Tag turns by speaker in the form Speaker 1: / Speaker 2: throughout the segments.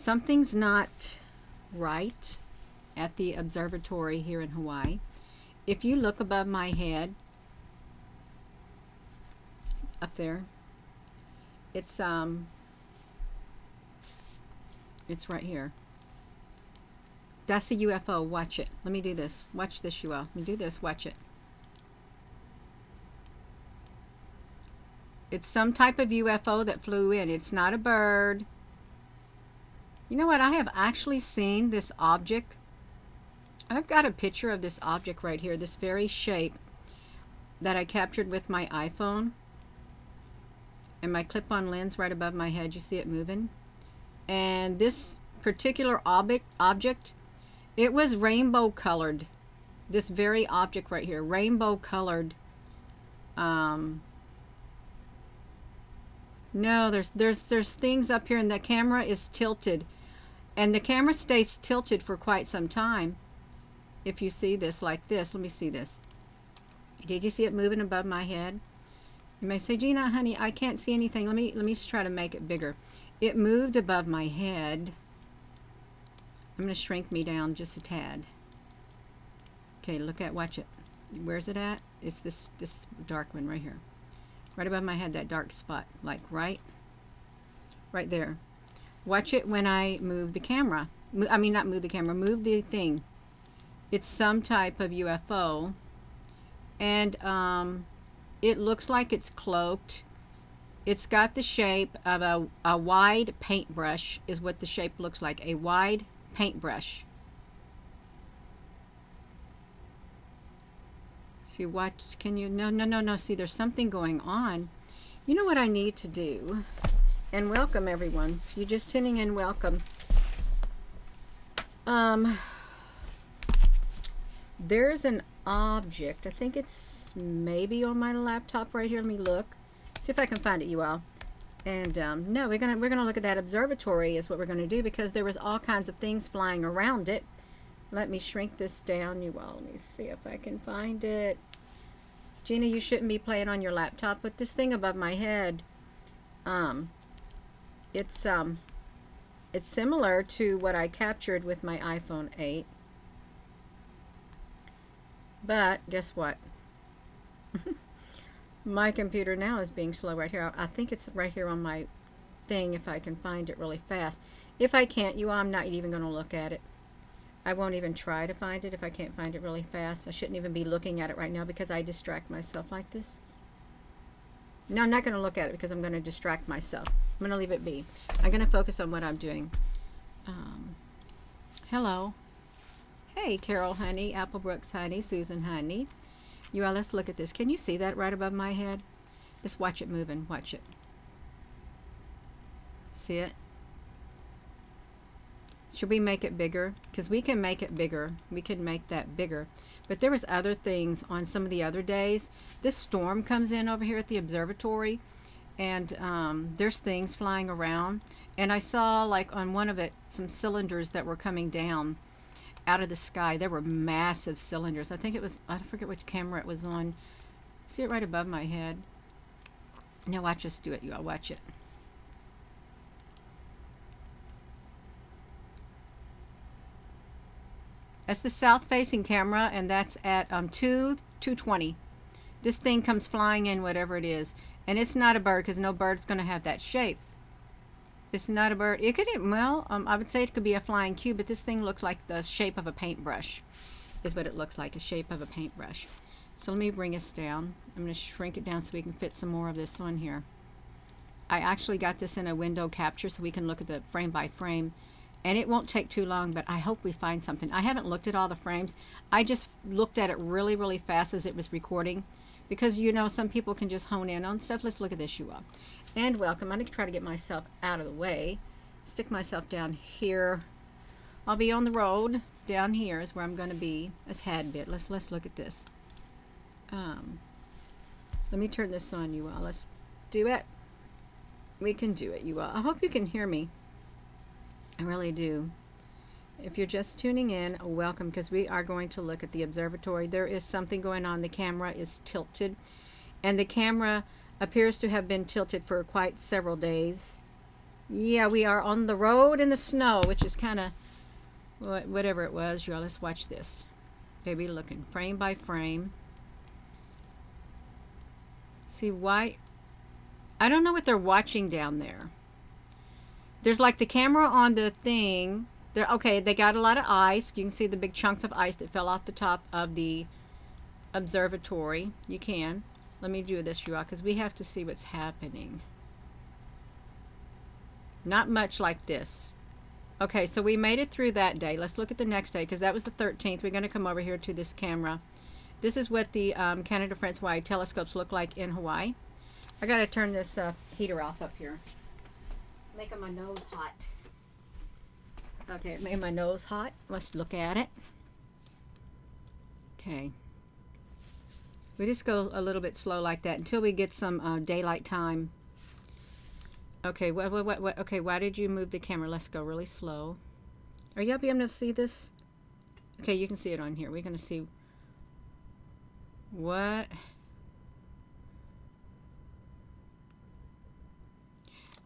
Speaker 1: something's not right at the observatory here in Hawaii. If you look above my head, up there, it's right here. That's a UFO. Watch it. Let me do this. Watch this, you all. Let me do this. Watch it. It's some type of UFO that flew in. It's not a bird. You know what? I have actually seen this object. I've got a picture of this object right here, this very shape that I captured with my iPhone and my clip-on lens right above my head. You see it moving? And this particular object, it was rainbow colored. This very object right here, rainbow colored. No, there's things up here, and the camera is tilted, and the camera stays tilted for quite some time. If you see this like this, let me see this. Did you see it moving above my head? You may say, Gina, honey, I can't see anything. Let me try to make it bigger. It moved above my head. I'm going to shrink me down just a tad. Okay, watch it. Where's it at? It's this dark one right here. Right above my head, that dark spot. Like right there. Watch it when I move the camera. I mean, not move the camera, move the thing. It's some type of UFO. And it looks like it's cloaked. It's got the shape of a wide paintbrush, is what the shape looks like. A wide paintbrush. See, watch, can you, no, see, there's something going on. You know what I need to do? And welcome, everyone. If you're just tuning in, welcome. There's an object. I think it's maybe on my laptop right here. Let me look. See if I can find it, you all. And no, we're gonna look at that observatory is what we're gonna do, because there was all kinds of things flying around it. Let me shrink this down, you all. Let me see if I can find it. Gina, you shouldn't be playing on your laptop with this thing above my head. It's similar to what I captured with my iPhone 8. But guess what? My computer now is being slow right here. I think it's right here on my thing, if I can find it really fast. If I can't, you all, I'm not even going to look at it. I won't even try to find it if I can't find it really fast. I shouldn't even be looking at it right now because I distract myself like this. No, I'm not going to look at it because I'm going to distract myself. I'm going to leave it be. I'm going to focus on what I'm doing. Hello. Hey, Carol, honey. Applebrooks, honey. Susan, honey. You all, let's look at this. Can you see that right above my head? Just watch it moving. Watch it. See it? Should we make it bigger? Because we can make it bigger. We can make that bigger. But there was other things on some of the other days. This storm comes in over here at the observatory, and there's things flying around. And I saw, like, on one of it, some cylinders that were coming down out of the sky. There were massive cylinders. I think it was, I forget which camera it was on. See it right above my head? Now watch us do it, you all. Watch it. That's the south-facing camera, and that's at 220. This thing comes flying in, whatever it is. And it's not a bird, because no bird's going to have that shape. It's not a bird. It could, well, I would say it could be a flying cube, but this thing looks like the shape of a paintbrush, is what it looks like, the shape of a paintbrush. So let me bring us down. I'm going to shrink it down so we can fit some more of this on here. I actually got this in a window capture so we can look at the frame by frame. And it won't take too long, but I hope we find something. I haven't looked at all the frames. I just looked at it really, really fast as it was recording. Because, you know, some people can just hone in on stuff. Let's look at this, you all. And welcome. I'm going to try to get myself out of the way. Stick myself down here. I'll be on the road. Down here is where I'm going to be a tad bit. Let's look at this. Let me turn this on, you all. Let's do it. We can do it, you all. I hope you can hear me. I really do. If you're just tuning in, welcome, because we are going to look at the observatory. There is something going on. The camera is tilted, and the camera appears to have been tilted for quite several days. Yeah, we are on the road in the snow, which is kind of whatever it was. Y'all, let's watch this. Okay, be looking frame by frame. See why? I don't know what they're watching down there. There's like the camera on the thing. There, okay, they got a lot of ice. You can see the big chunks of ice that fell off the top of the observatory. You can. Let me do this, you all, because we have to see what's happening. Not much like this. Okay, so we made it through that day. Let's look at the next day, because that was the 13th. We're going to come over here to this camera. This is what the Canada France wide telescopes look like in Hawaii. I got to turn this heater off up here. Making my nose hot. Okay, it made my nose hot. Let's look at it. Okay. We just go a little bit slow like that until we get some daylight time. Okay, what? Okay, why did you move the camera? Let's go really slow. Are you able to see this? Okay, you can see it on here. We're going to see what.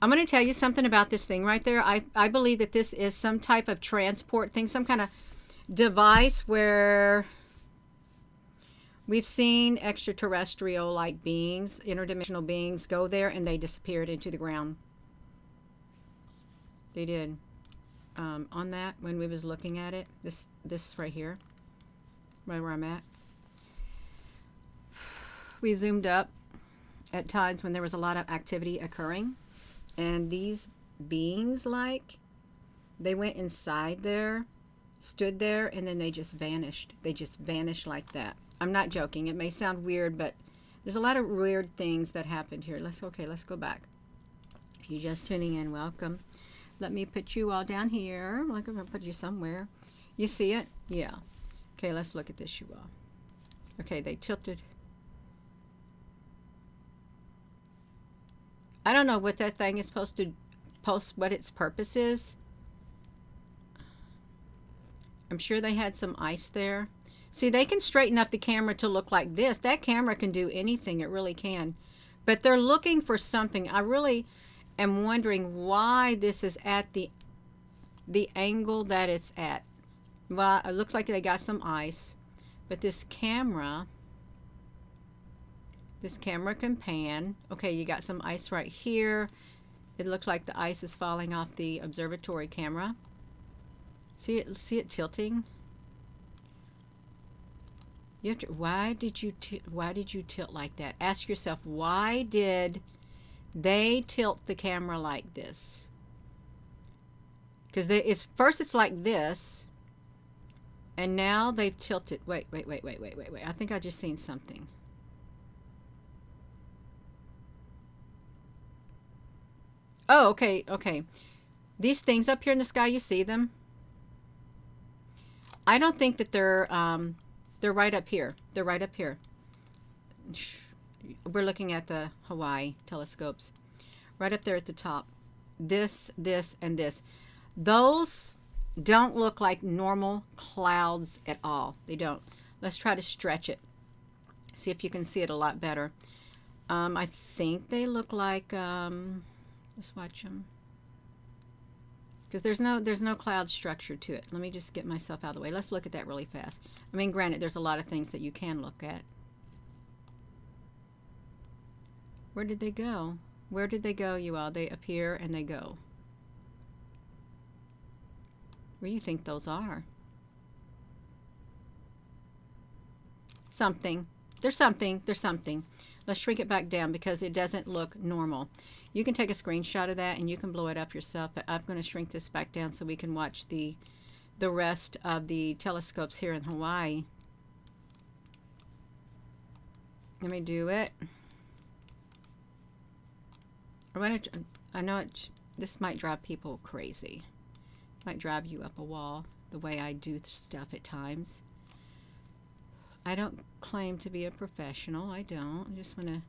Speaker 1: I'm going to tell you something about this thing right there. I believe that this is some type of transport thing, some kind of device where we've seen extraterrestrial like beings, interdimensional beings go there and they disappeared into the ground. They did. On that, when we was looking at it, this right here, right where I'm at, we zoomed up at times when there was a lot of activity occurring. And these beings, like, they went inside there, stood there, and then they just vanished. They just vanished like that. I'm not joking. It may sound weird, but there's a lot of weird things that happened here. Let's go back. If you're just tuning in, welcome. Let me put you all down here. I'm going to put you somewhere. You see it? Yeah. Okay, let's look at this, you all. Okay, they tilted. I don't know what that thing is supposed to post, what its purpose is. I'm sure they had some ice there. See, they can straighten up the camera to look like this. That camera can do anything. It really can. But they're looking for something. I really am wondering why this is at the angle that it's at. Well, it looks like they got some ice. But this camera can pan. Okay, you got some ice right here. It looks like the ice is falling off the observatory camera. See it tilting? You have to, why did you tilt like that? Ask yourself, why did they tilt the camera like this? Because first it's like this, and now they've tilted. Wait. I think I just seen something. Oh, okay. These things up here in the sky, you see them? I don't think that they're right up here. They're right up here. We're looking at the Hawaii telescopes. Right up there at the top. This, and this. Those don't look like normal clouds at all. They don't. Let's try to stretch it. See if you can see it a lot better. I think they look like... let's watch them. Because there's no cloud structure to it. Let me just get myself out of the way. Let's look at that really fast. I mean, granted, there's a lot of things that you can look at. Where did they go? Where did they go, you all? They appear and they go. Where do you think those are? Something. There's something. There's something. Let's shrink it back down because it doesn't look normal. You can take a screenshot of that and you can blow it up yourself, but I'm going to shrink this back down so we can watch the rest of the telescopes here in Hawaii. Let me do it. I know this might drive people crazy. Might drive you up a wall the way I do stuff at times. I don't claim to be a professional. I don't. I just want to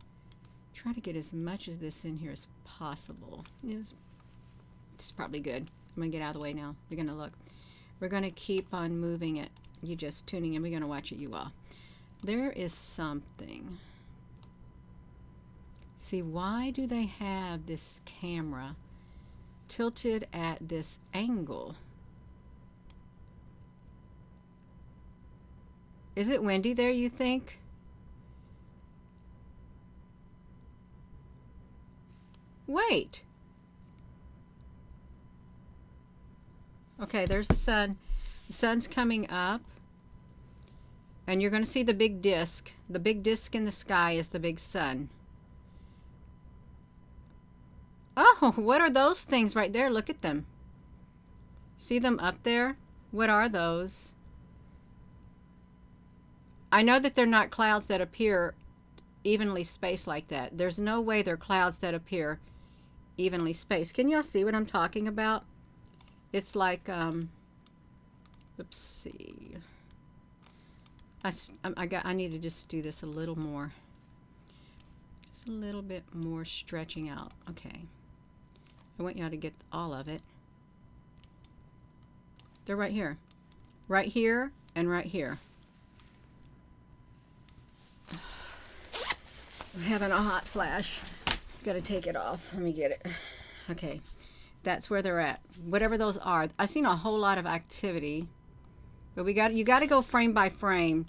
Speaker 1: try to get as much of this in here as possible. It's probably good. I'm going to get out of the way now. We're going to look. We're going to keep on moving it. You just tuning in. We're going to watch it, you all. There is something. See, why do they have this camera tilted at this angle. Is it windy there, you think? Wait. Okay, there's the sun. The sun's coming up. And you're going to see the big disk. The big disk in the sky is the big sun. Oh, what are those things right there? Look at them. See them up there? What are those? I know that they're not clouds that appear evenly spaced like that. There's no way they're clouds that appear evenly spaced. Can y'all see what I'm talking about? It's like, let's see. I need to just do this a little more. Just a little bit more stretching out. Okay. I want y'all to get all of it. They're right here. Right here and right here. I'm having a hot flash. Got to take it off. Let me get it. Okay. That's where they're at. Whatever those are. I've seen a whole lot of activity. But you got to go frame by frame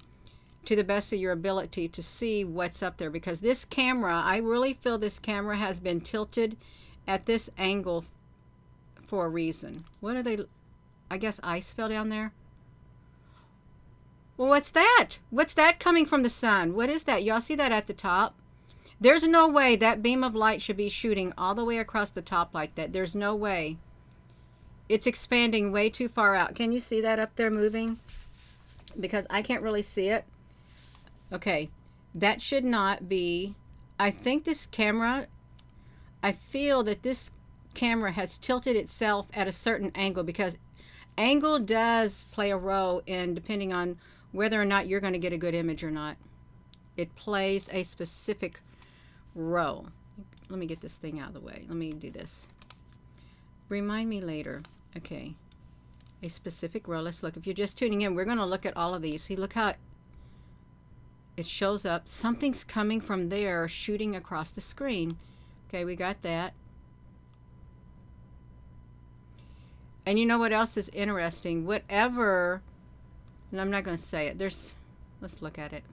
Speaker 1: to the best of your ability to see what's up there. Because this camera, I really feel this camera has been tilted at this angle for a reason. What are they? I guess ice fell down there. Well, what's that? What's that coming from the sun? What is that? Y'all see that at the top? There's no way that beam of light should be shooting all the way across the top like that. There's no way. It's expanding way too far out. Can you see that up there moving? Because I can't really see it. Okay. That should not be... I think this camera... I feel that this camera has tilted itself at a certain angle, because angle does play a role in depending on whether or not you're going to get a good image or not. It plays a specific role. Let me get this thing out of the way. Let me do this. Remind me later. Okay. A specific role. Let's look. If you're just tuning in, we're going to look at all of these. See, look how it shows up. Something's coming from there, shooting across the screen. Okay, we got that. And you know what else is interesting? Whatever, and I'm not going to say it. Let's look at it.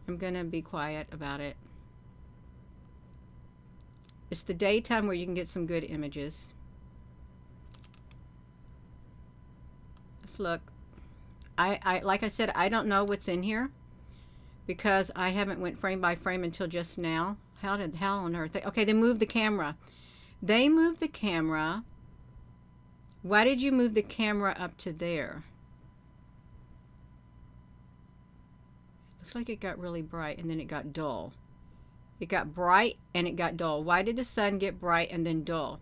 Speaker 1: I'm going to be quiet about it. It's the daytime where you can get some good images. Let's look. Like I said, I don't know what's in here because I haven't went frame by frame until just now. How on earth? Okay, they moved the camera. They moved the camera. Why did you move the camera up to there? Looks like it got really bright and then it got dull. It got bright and it got dull. Why did the sun get bright and then dull?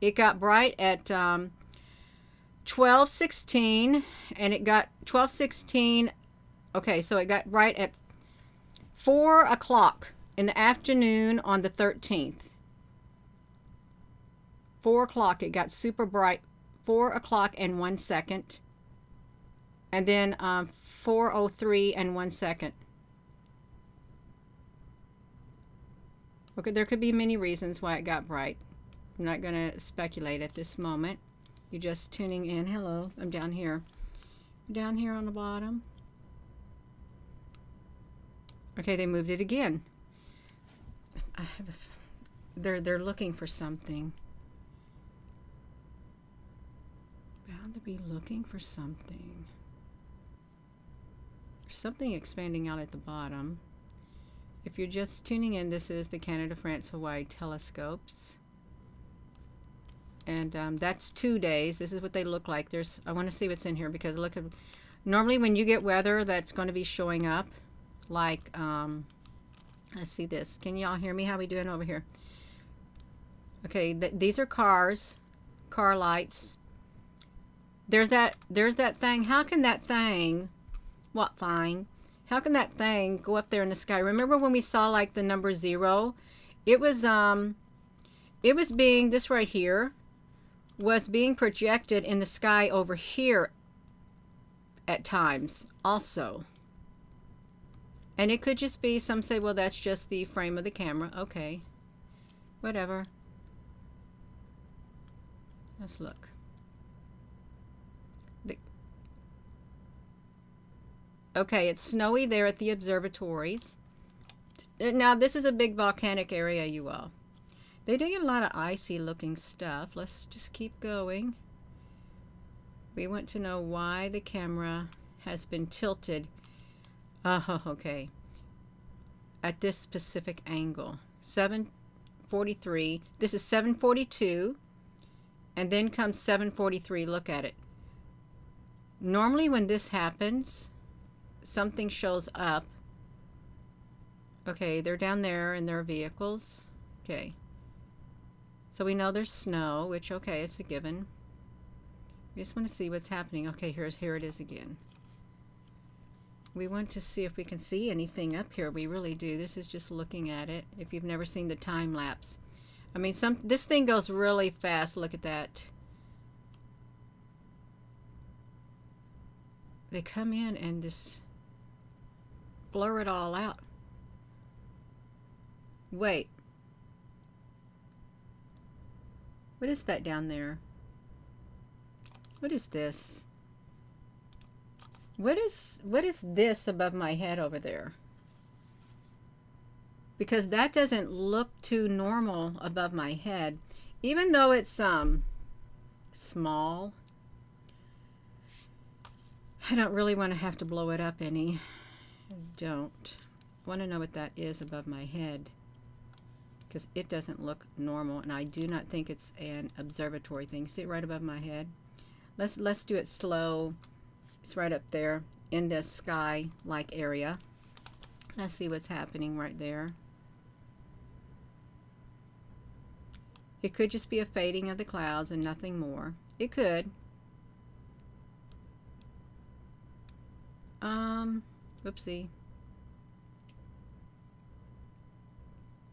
Speaker 1: It got bright at 12:16 and it got 12:16. Okay, so it got bright at 4 o'clock in the afternoon on the 13th. 4 o'clock, it got super bright. 4 o'clock and 1 second. And then 4:03 and 1 second. Okay, there could be many reasons why it got bright. I'm not going to speculate at this moment. You're just tuning in. Hello, I'm down here. Down here on the bottom. Okay, they moved it again. They're looking for something. Bound to be looking for something. There's something expanding out at the bottom. If you're just tuning in, this is the Canada, France, Hawaii telescopes. And that's 2 days. This is what they look like. I want to see what's in here because look at... Normally when you get weather that's going to be showing up, like... let's see this. Can y'all hear me? How we doing over here? Okay, these are cars. Car lights. There's that thing. How can that thing... What thing? How can that thing go up there in the sky? Remember when we saw like the number 0? It was being, this right here was being projected in the sky over here at times also. And it could just be, some say, well, that's just the frame of the camera. Okay. Whatever. Let's look. Okay, it's snowy there at the observatories. Now, this is a big volcanic area, you all. They do get a lot of icy looking stuff. Let's just keep going. We want to know why the camera has been tilted. Oh, okay. At this specific angle. 743. This is 742. And then comes 743. Look at it. Normally when this happens, something shows up. Okay, they're down there in their vehicles. Okay. So we know there's snow, which, okay, it's a given. We just want to see what's happening. Okay, here it is again. We want to see if we can see anything up here. We really do. This is just looking at it. If you've never seen the time lapse. I mean, this thing goes really fast. Look at that. They come in and just blur it all out. Wait. What is that down there? What is this? What is this above my head over there? Because that doesn't look too normal above my head. Even though it's small. I don't really want to have to blow it up any. I don't. I want to know what that is above my head. Because it doesn't look normal, and I do not think it's an observatory thing. See it right above my head? Let's do it slow. It's right up there in the sky-like area. Let's see what's happening right there. It could just be a fading of the clouds and nothing more. It could. Whoopsie.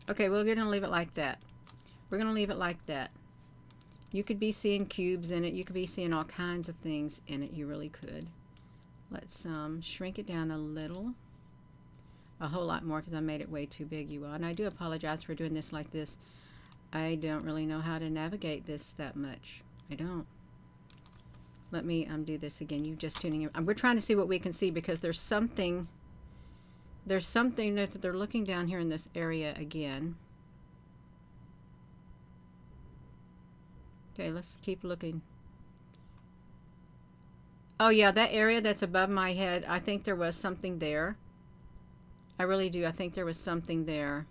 Speaker 1: Okay, we're going to leave it like that. We're going to leave it like that. You could be seeing cubes in it. You could be seeing all kinds of things in it. You really could. Let's shrink it down a little. A whole lot more because I made it way too big, you all. And I do apologize for doing this like this. I don't really know how to navigate this that much. I don't. Let me do this again. You just tuning in. We're trying to see what we can see because there's something that they're looking down here in this area again. Okay, let's keep looking. Oh yeah, that area that's above my head, I think there was something there. I really do. I think there was something there.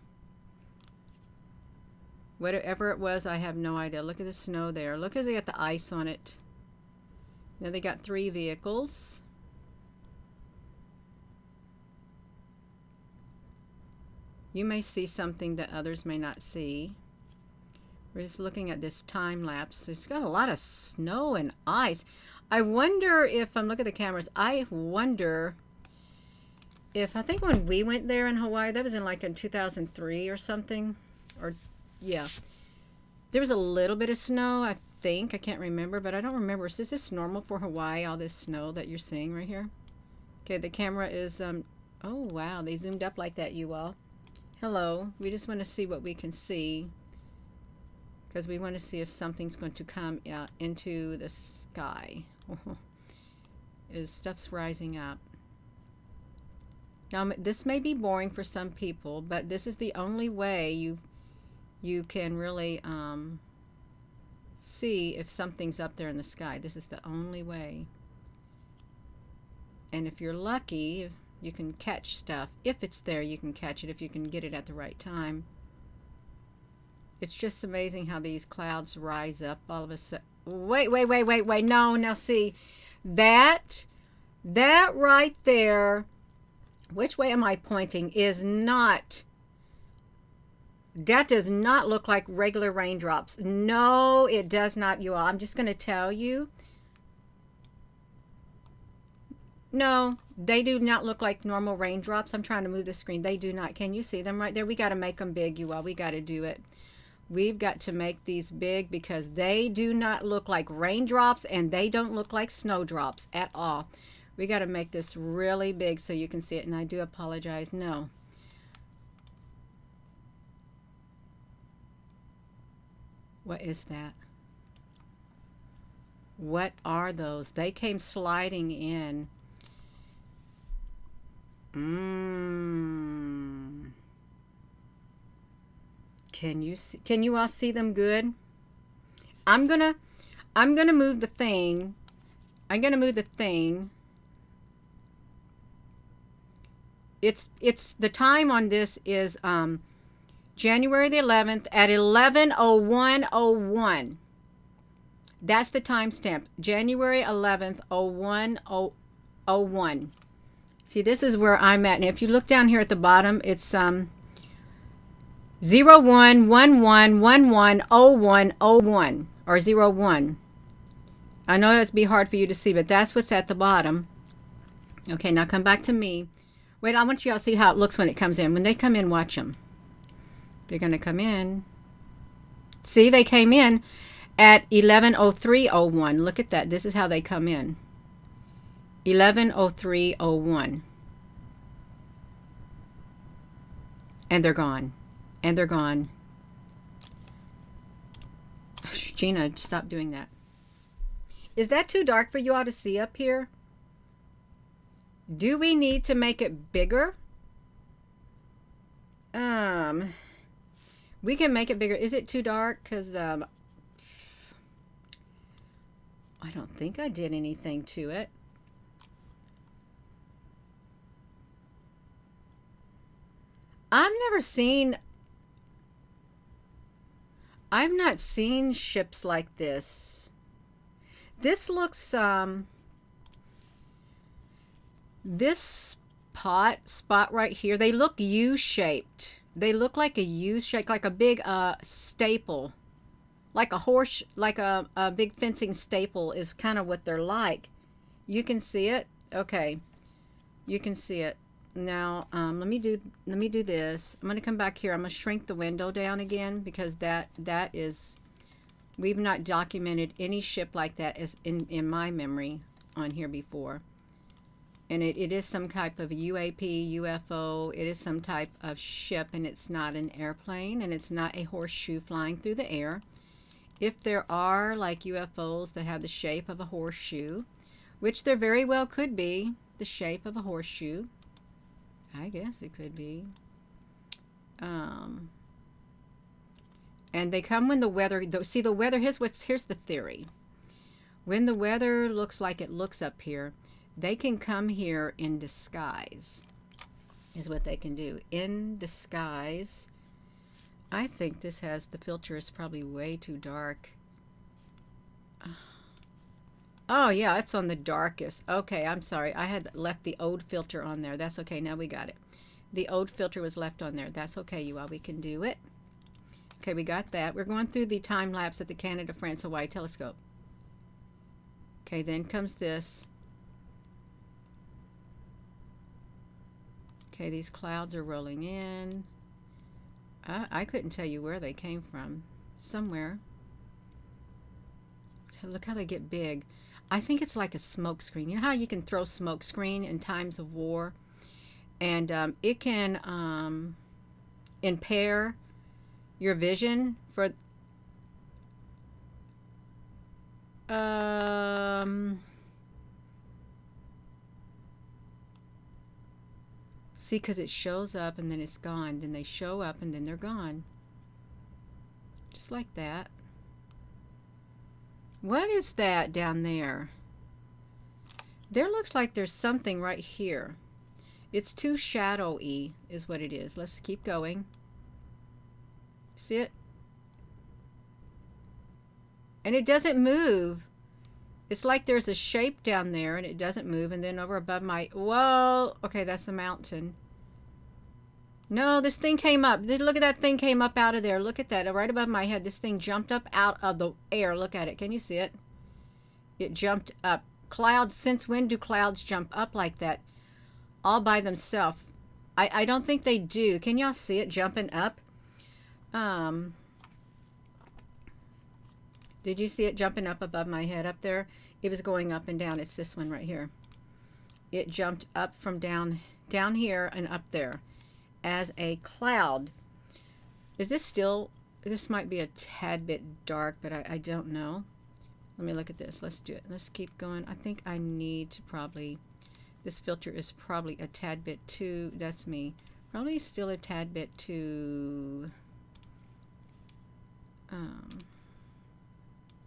Speaker 1: Whatever it was, I have no idea. Look at the snow there. Look at they got the ice on it. Now they got 3 vehicles. You may see something that others may not see. We're just looking at this time lapse. It's got a lot of snow and ice. I wonder if, look at the cameras, I wonder if, I think when we went there in Hawaii, that was in 2003 or something, or, yeah. There was a little bit of snow, I think. I can't remember, but I don't remember. Is this normal for Hawaii, all this snow that you're seeing right here? Okay, the camera is, oh, wow, they zoomed up like that, you all. Hello. We just want to see what we can see. Because we want to see if something's going to come out into the sky. Stuff's rising up. Now, this may be boring for some people, but this is the only way you can really see if something's up there in the sky. This is the only way. And if you're lucky, you can catch stuff. If it's there, you can catch it if you can get it at the right time. It's just amazing how these clouds rise up all of a sudden. Wait. No, now see, that right there, which way am I pointing, is not, that does not look like regular raindrops. No, it does not, you all. I'm just going to tell you. No, they do not look like normal raindrops. I'm trying to move the screen. They do not. Can you see them right there? We got to make them big, you all. We got to do it. We've got to make these big because they do not look like raindrops and they don't look like snowdrops at all. We got to make this really big so you can see it, and I do apologize. No. What is that? What are those? They came sliding in. Can you see, can you all see them good? I'm gonna move the thing. I'm gonna move the thing. It's the time on this is January the 11th at 11:01:01. That's the timestamp. January 11th, 01:01. See, this is where I'm at. And if you look down here at the bottom, it's 01:11:11:01:01 or 01. I know it'd be hard for you to see, but that's what's at the bottom. Okay, now come back to me. Wait, I want you all to see how it looks when it comes in. When they come in, watch them. They're going to come in. See, they came in at 11:03:01. Look at that. This is how they come in. 11:03:01. And they're gone. And they're gone. Gina, stop doing that. Is that too dark for you all to see up here? Do we need to make it bigger? We can make it bigger. Is it too dark? Because I don't think I did anything to it. I've not seen ships like this. This looks this spot right here, they look U-shaped. They look like a U-shape, like a big staple, like a horse, like a big fencing staple is kind of what they're like. You can see it. Okay, you can see it. Now let me do this. I'm going to come back here. I'm going to shrink the window down again because that is, we've not documented any ship like that as in my memory on here before. And it is some type of UAP, UFO. It is some type of ship, and it's not an airplane, and it's not a horseshoe flying through the air. If there are like UFOs that have the shape of a horseshoe, which there very well could be the shape of a horseshoe, I guess it could be. And they come when the weather, see the weather, here's the theory. When the weather looks like it looks up here, they can come here in disguise, is what they can do. In disguise. I think this has, the filter is probably way too dark. Oh yeah, it's on the darkest. Okay, I'm sorry. I had left the old filter on there. That's okay, now we got it. The old filter was left on there. That's okay, you all, we can do it. Okay, we got that. We're going through the time lapse at the Canada, France, Hawaii telescope. Okay, then comes this. Okay, these clouds are rolling in. I couldn't tell you where they came from. Somewhere. Look how they get big. I think it's like a smoke screen. You know how you can throw smoke screen in times of war? And it can impair your vision for... See, because it shows up and then it's gone. Then they show up and then they're gone. Just like that. What is that down there? There looks like there's something right here. It's too shadowy is what it is. Let's keep going. See it? And it doesn't move. It's like there's a shape down there and it doesn't move. And then over above my... Whoa! Okay, that's the mountain. No, this thing came up. Look at that thing came up out of there. Look at that. Right above my head. This thing jumped up out of the air. Look at it. Can you see it? It jumped up. Clouds. Since when do clouds jump up like that? All by themselves. I don't think they do. Can y'all see it jumping up? Did you see it jumping up above my head up there? It was going up and down. It's this one right here. It jumped up from down here and up there as a cloud. Is this still, this might be a tad bit dark, but I don't know. Let me look at this. Let's do it. Let's keep going. I think I need to probably, this filter is probably a tad bit too, that's me, probably still a tad bit too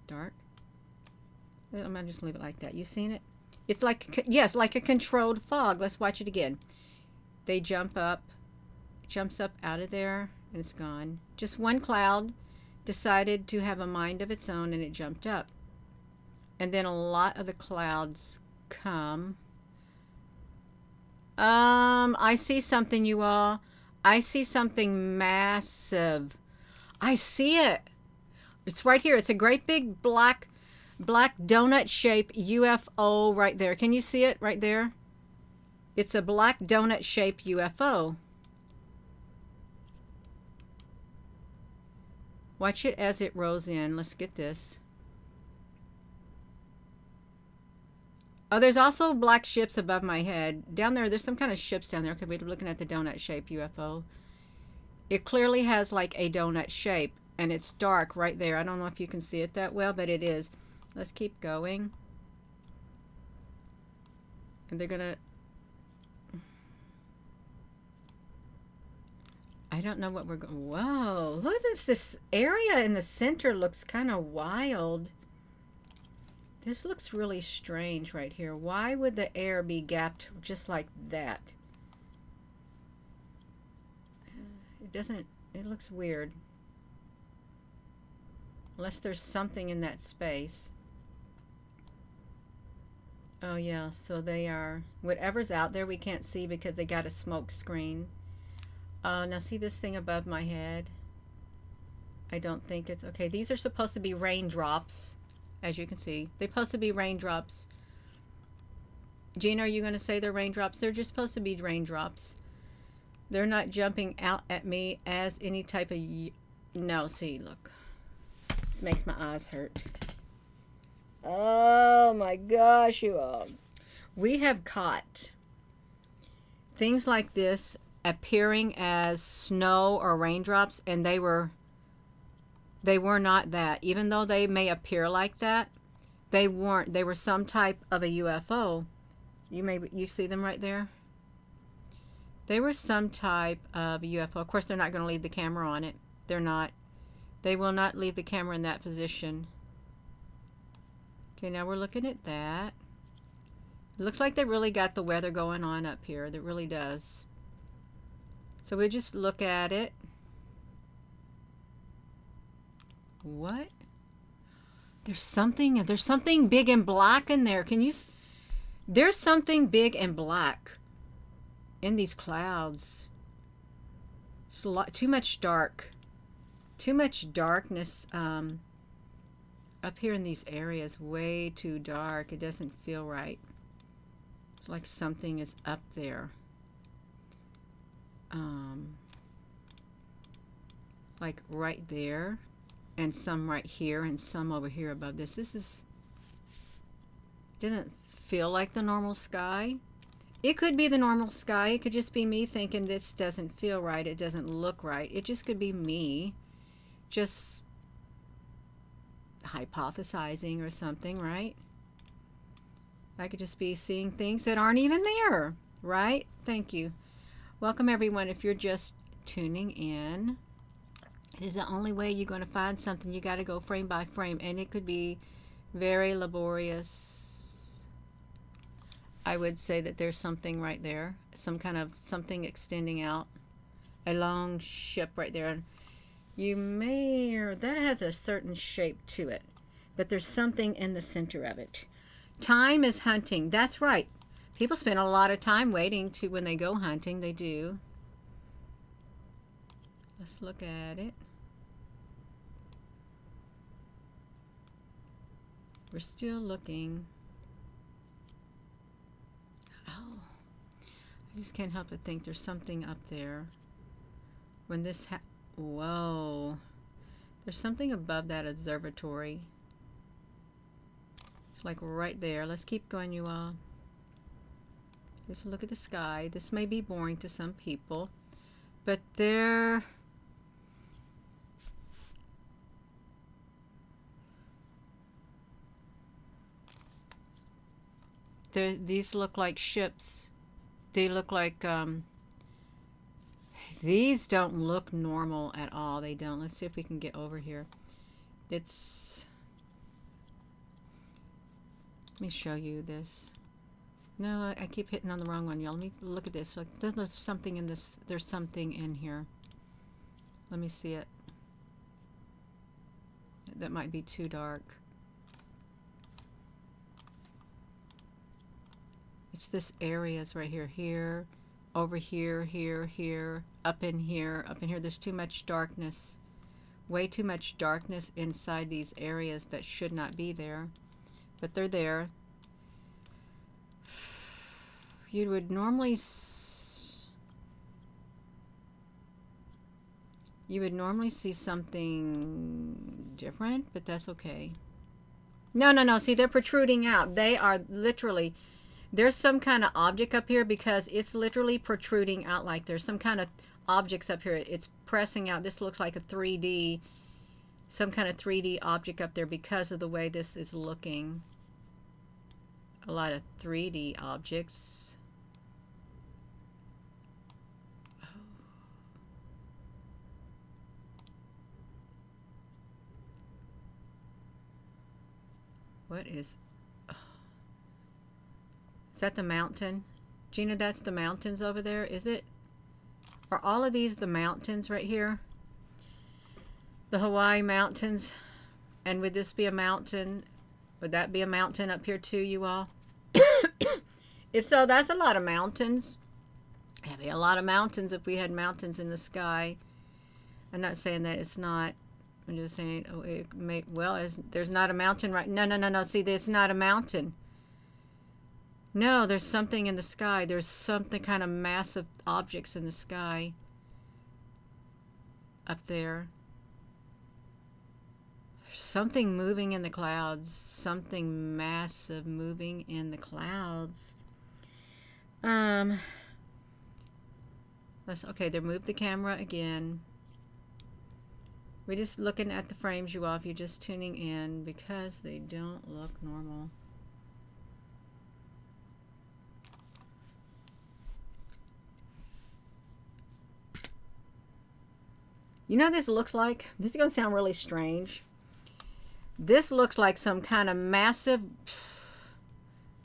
Speaker 1: dark. I'm going to just leave it like that. You seen it? It's like, yes, like a controlled fog. Let's watch it again. They jump up, jumps up out of there, and it's gone. Just one cloud decided to have a mind of its own, and it jumped up. And then a lot of the clouds come. I see something, you all. I see something massive. I see it. It's right here. It's a great big black donut shaped UFO right there. Can you see it right there? It's a black donut shaped UFO. Watch it as it rolls in. Let's get this. Oh, there's also black ships above my head. Down there, there's some kind of ships down there. Okay, we're looking at the donut-shaped UFO. It clearly has like a donut shape, and it's dark right there. I don't know if you can see it that well, but it is. Let's keep going. And they're gonna... I don't know what we're going... Whoa, look at this. This area in the center looks kind of wild. This looks really strange right here. Why would the air be gapped just like that? It doesn't, it looks weird. Unless there's something in that space. Oh yeah, so they are, whatever's out there we can't see because they got a smoke screen. Now see this thing above my head? I don't think it's, okay, these are supposed to be raindrops. As you can see, they're supposed to be raindrops. Gina, are you going to say they're raindrops? They're just supposed to be raindrops. They're not jumping out at me as any type of... No, see, look. This makes my eyes hurt. Oh my gosh, you all. We have caught things like this appearing as snow or raindrops, and they were not that. Even though they may appear like that, they weren't. They were some type of a UFO. You see them right there? They were some type of UFO. Of course, they're not going to leave the camera on it. They're not. They will not leave the camera in that position. Okay, now we're looking at that. It looks like they really got the weather going on up here. That really does. So we just look at it. What? There's something big and black in there. Can you? There's something big and black in these clouds. It's a lot, too much darkness up here in these areas. Way too dark. It doesn't feel right. It's like something is up there. Like right there. And some right here and some over here above this. This doesn't feel like the normal sky. It could be the normal sky. It could just be me thinking this doesn't feel right. It doesn't look right. It just could be me just hypothesizing or something, right? I could just be seeing things that aren't even there, right? Thank you. Welcome everyone. If you're just tuning in, it is the only way you're going to find something. You got to go frame by frame, and it could be very laborious. I would say that there's something right there, some kind of something extending out, a long ship right there. You may, or that has a certain shape to it, but there's something in the center of it. Time is hunting. That's right. People spend a lot of time waiting to when they go hunting. They do. Let's look at it. We're still looking. Oh, I just can't help but think there's something up there. When this whoa. There's something above that observatory. It's like right there. Let's keep going, you all. Just look at the sky. This may be boring to some people, but there... These look like ships. They look like, these don't look normal at all. They don't. Let's see if we can get over here. Let me show you this. No, I keep hitting on the wrong one, y'all. Let me look at this. Like, there's something in this. There's something in here. Let me see it. That might be too dark. It's this areas right here, here, over here, here, here, up in here, up in here. There's too much darkness. Way too much darkness inside these areas that should not be there. But they're there. You would normally see something different, but that's okay. No. See, they're protruding out. They are literally, there's some kind of object up here because it's literally protruding out. Like there's some kind of objects up here. It's pressing out. This looks like a 3D, some kind of 3D object up there because of the way this is looking. A lot of 3D objects. What is that the mountain? Gina, that's the mountains over there, is it? Are all of these the mountains right here? The Hawaii mountains? And would this be a mountain? Would that be a mountain up here too, you all? If so, that's a lot of mountains. That'd be a lot of mountains if we had mountains in the sky. I'm not saying that it's not. I'm just saying, oh, it may, well, there's not a mountain right. No. See, it's not a mountain. No, there's something in the sky. There's something kind of massive objects in the sky up there. There's something moving in the clouds. Something massive moving in the clouds. Okay, they moved the camera again. We're just looking at the frames, you all, if you're just tuning in, because they don't look normal. You know what this looks like? This is going to sound really strange. This looks like some kind of massive,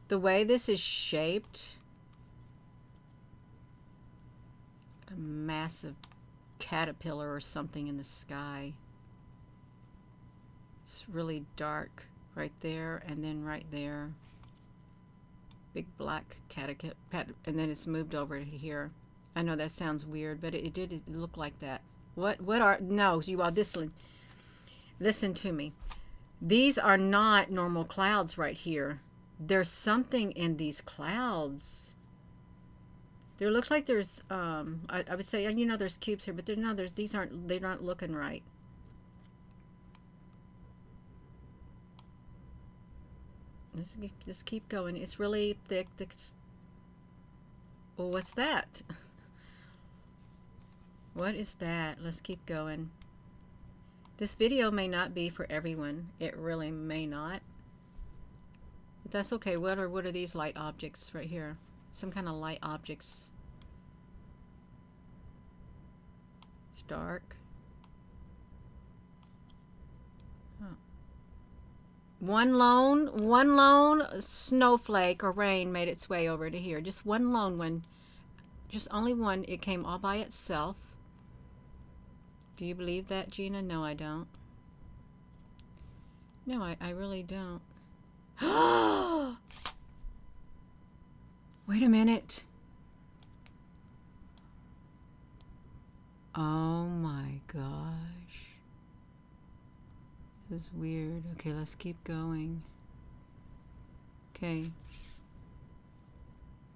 Speaker 1: the way this is shaped, a massive caterpillar or something in the sky. It's really dark right there, and then right there, big black caterpillar, and then it's moved over to here. I know that sounds weird, but it did look like that. No, you all, listen to me. These are not normal clouds right here. There's something in these clouds. There looks like there's, I would say, you know, there's cubes here, but they're not looking right. Just keep going. It's really thick. Well, what's that? What is that? Let's keep going. This video may not be for everyone. It really may not. But that's okay. What are these light objects right here? Some kind of light objects. It's dark. Huh. One lone snowflake or rain made its way over to here. Just one lone one. Just only one. It came all by itself. Do you believe that, Gina? No, I don't. No, I really don't. Wait a minute. Oh my gosh. This is weird. Okay, let's keep going. Okay.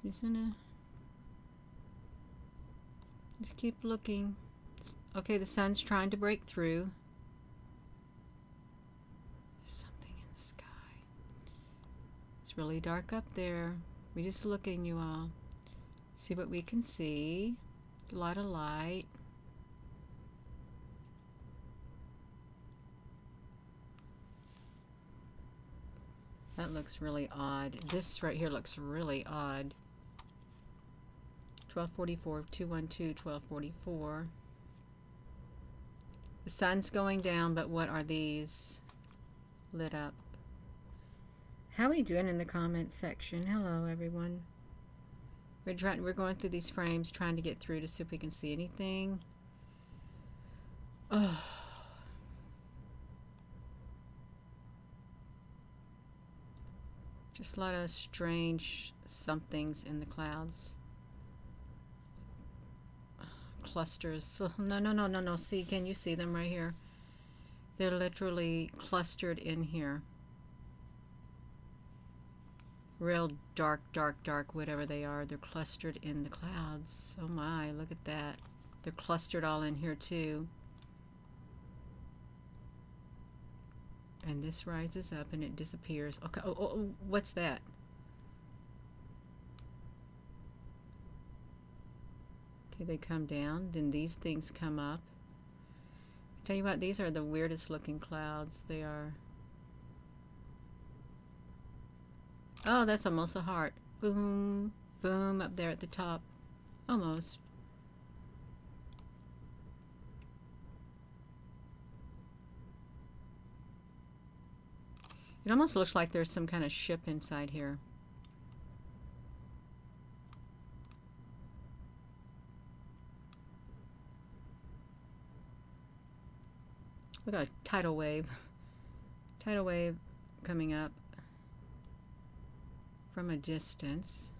Speaker 1: Just keep looking. Okay, the sun's trying to break through. There's something in the sky. It's really dark up there. We're just looking, you all. See what we can see. A lot of light. That looks really odd. This right here looks really odd. 1244, 212, 1244. The sun's going down, but what are these lit up? How are we doing in the comments section? Hello, everyone. We're going through these frames, trying to get through to see if we can see anything. Oh. Just a lot of strange somethings in the clouds. Clusters. Oh, no. See, can you see them right here? They're literally clustered in here. Real dark, whatever they are. They're clustered in the clouds. Oh my, look at that. They're clustered all in here too. And this rises up and it disappears. Okay, oh, what's that? Okay, they come down, then these things come up. Tell you what, these are the weirdest looking clouds. They are. Oh, that's almost a heart. Boom, boom, up there at the top. Almost. It almost looks like there's some kind of ship inside here. Look at a tidal wave. Tidal wave coming up from a distance.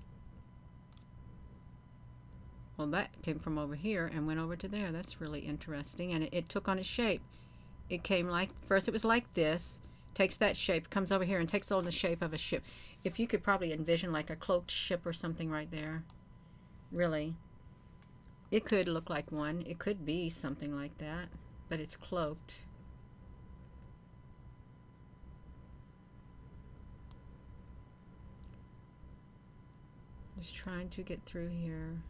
Speaker 1: Well, that came from over here and went over to there. That's really interesting. And it took on a shape. It came like, first it was like this. Takes that shape, comes over here and takes on the shape of a ship. If you could probably envision like a cloaked ship or something right there. Really. It could look like one. It could be something like that. But it's cloaked. Just trying to get through here.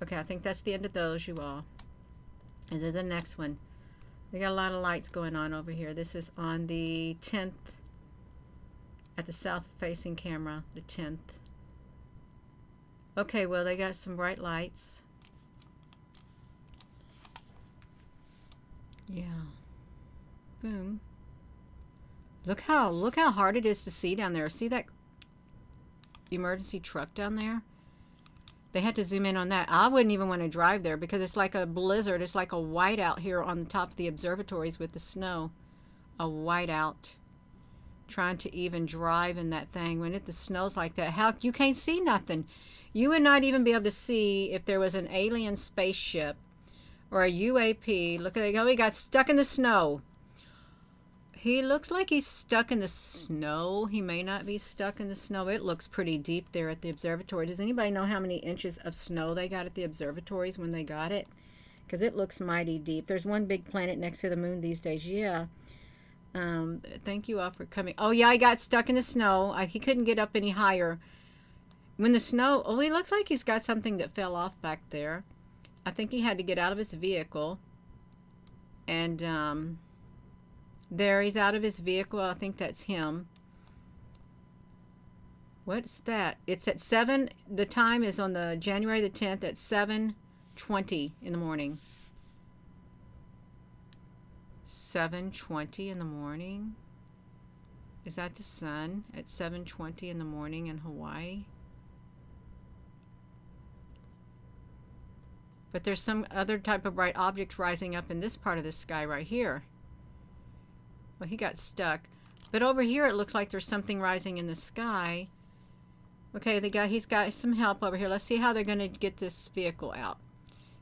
Speaker 1: Okay, I think that's the end of those, you all. And then the next one. We got a lot of lights going on over here. This is on the 10th, at the south facing camera, the 10th. Okay, well, they got some bright lights. Yeah. Boom. Look how hard it is to see down there. See that emergency truck down there? They had to zoom in on that. I wouldn't even want to drive there because it's like a blizzard. It's like a whiteout here on the top of the observatories with the snow. A whiteout. Trying to even drive in that thing when the snow's like that. How you can't see nothing. You would not even be able to see if there was an alien spaceship or a UAP. Look at how he got stuck in the snow. He looks like he's stuck in the snow. He may not be stuck in the snow. It looks pretty deep there at the observatory. Does anybody know how many inches of snow they got at the observatories when they got it? Because it looks mighty deep. There's one big planet next to the moon these days. Yeah. Thank you all for coming. Oh, yeah, I got stuck in the snow. He couldn't get up any higher. When the snow... Oh, he looked like he's got something that fell off back there. I think he had to get out of his vehicle. And, there, he's out of his vehicle. I think that's him. What's that? It's at 7. The time is on the January the 10th at 7:20 in the morning. 7:20 in the morning? Is that the sun at 7:20 in the morning in Hawaii? But there's some other type of bright object rising up in this part of the sky right here. Well, he got stuck. But over here, it looks like there's something rising in the sky. Okay, he's got some help over here. Let's see how they're going to get this vehicle out.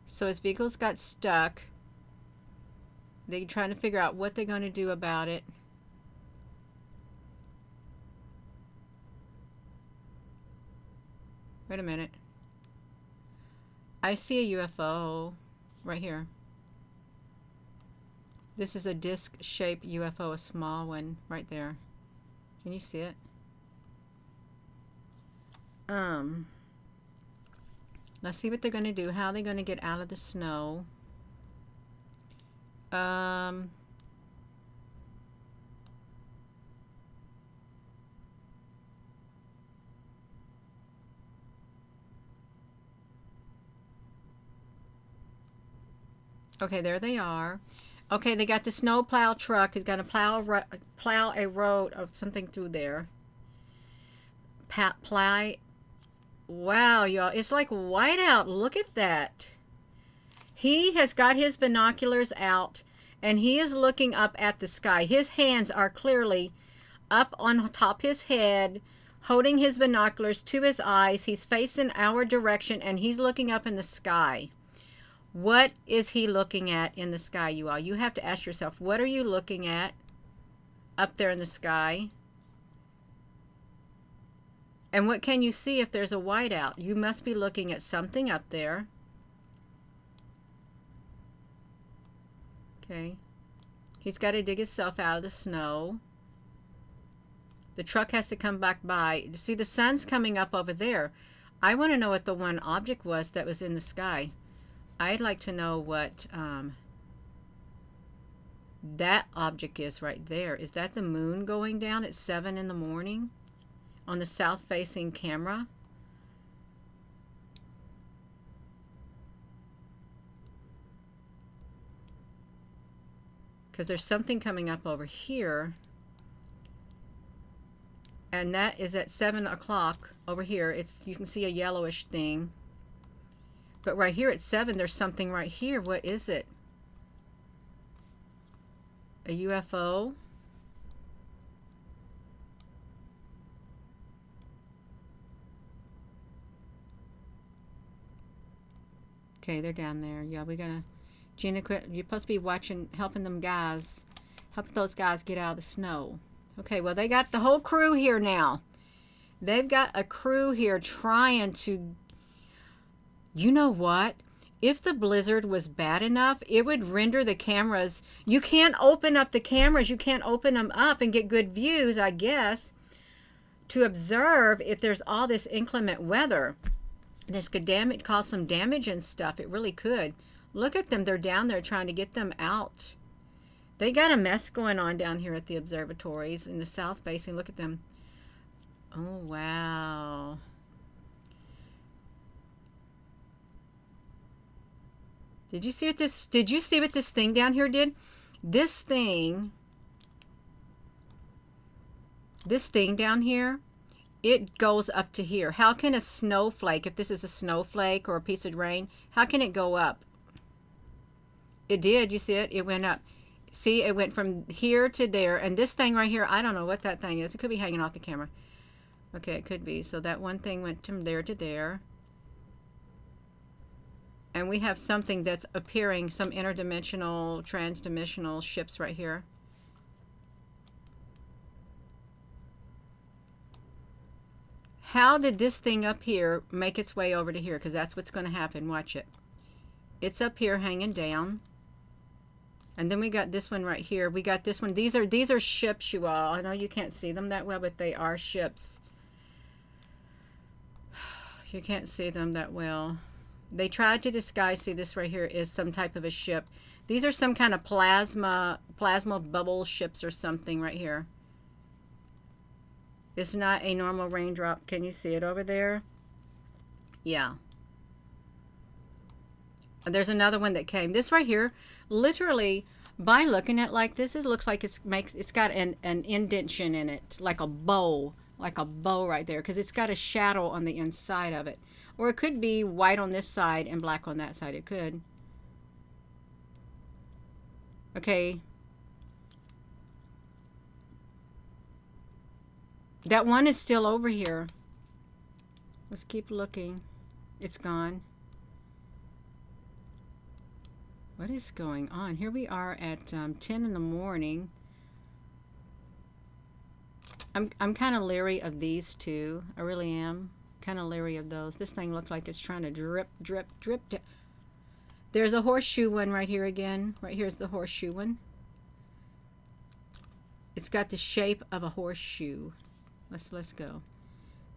Speaker 1: So his vehicle's got stuck. They're trying to figure out what they're going to do about it. Wait a minute. I see a UFO right here. This is a disc-shaped UFO, a small one right there. Can you see it? Let's see what they're going to do. How are they going to get out of the snow? Okay, there they are. Okay, they got the snow plow truck. It's going to plow a road of something through there. Plow. Wow, y'all. It's like whiteout. Look at that. He has got his binoculars out, and he is looking up at the sky. His hands are clearly up on top his head, holding his binoculars to his eyes. He's facing our direction, and he's looking up in the sky. What is he looking at in the sky, you all? You have to ask yourself, what are you looking at up there in the sky? And what can you see if there's a whiteout? You must be looking at something up there. Okay. He's got to dig himself out of the snow. The truck has to come back by. See, the sun's coming up over there. I want to know what the one object was that was in the sky. I'd like to know what that object is right there. Is that the moon going down at 7 in the morning on the south-facing camera? Because there's something coming up over here. And that is at 7 o'clock over here. You can see a yellowish thing. But right here at 7, there's something right here. What is it? A UFO? Okay, they're down there. Yeah, we gotta... Gina, quit. You're supposed to be watching, helping those guys get out of the snow. Okay, well, they got the whole crew here now. They've got a crew here trying to... You know what? If the blizzard was bad enough, it would render the cameras... You can't open up the cameras. You can't open them up and get good views, I guess, to observe if there's all this inclement weather. This could cause some damage and stuff. It really could. Look at them. They're down there trying to get them out. They got a mess going on down here at the observatories in the south basin. Look at them. Oh, wow. Did you see what this thing down here did? This thing down here, it goes up to here. How can a snowflake, if this is a snowflake or a piece of rain, how can it go up? It did. You see it? It went up. See, it went from here to there. And this thing right here, I don't know what that thing is. It could be hanging off the camera. Okay, it could be. So that one thing went from there to there. And we have something that's appearing, some interdimensional, transdimensional ships right here. How did this thing up here make its way over to here? Because that's what's going to happen. Watch it. It's up here hanging down. And then we got this one right here. We got this one. These are ships, you all. I know you can't see them that well, but they are ships. You can't see them that well. They tried to disguise, see, this right here is some type of a ship. These are some kind of plasma bubble ships or something right here. It's not a normal raindrop. Can you see it over there? Yeah. And there's another one that came. This right here, literally, by looking at it like this, it looks like it's got an indentation in it, like a bow right there, because it's got a shadow on the inside of it. Or it could be white on this side and black on that side. It could. Okay. That one is still over here. Let's keep looking. It's gone. What is going on? Here we are at 10 in the morning. I'm kind of leery of these two. I really am. Kind of leery of those. This thing looks like it's trying to drip, drip, drip. There's a horseshoe one right here again. Right here's the horseshoe one. It's got the shape of a horseshoe. Let's go.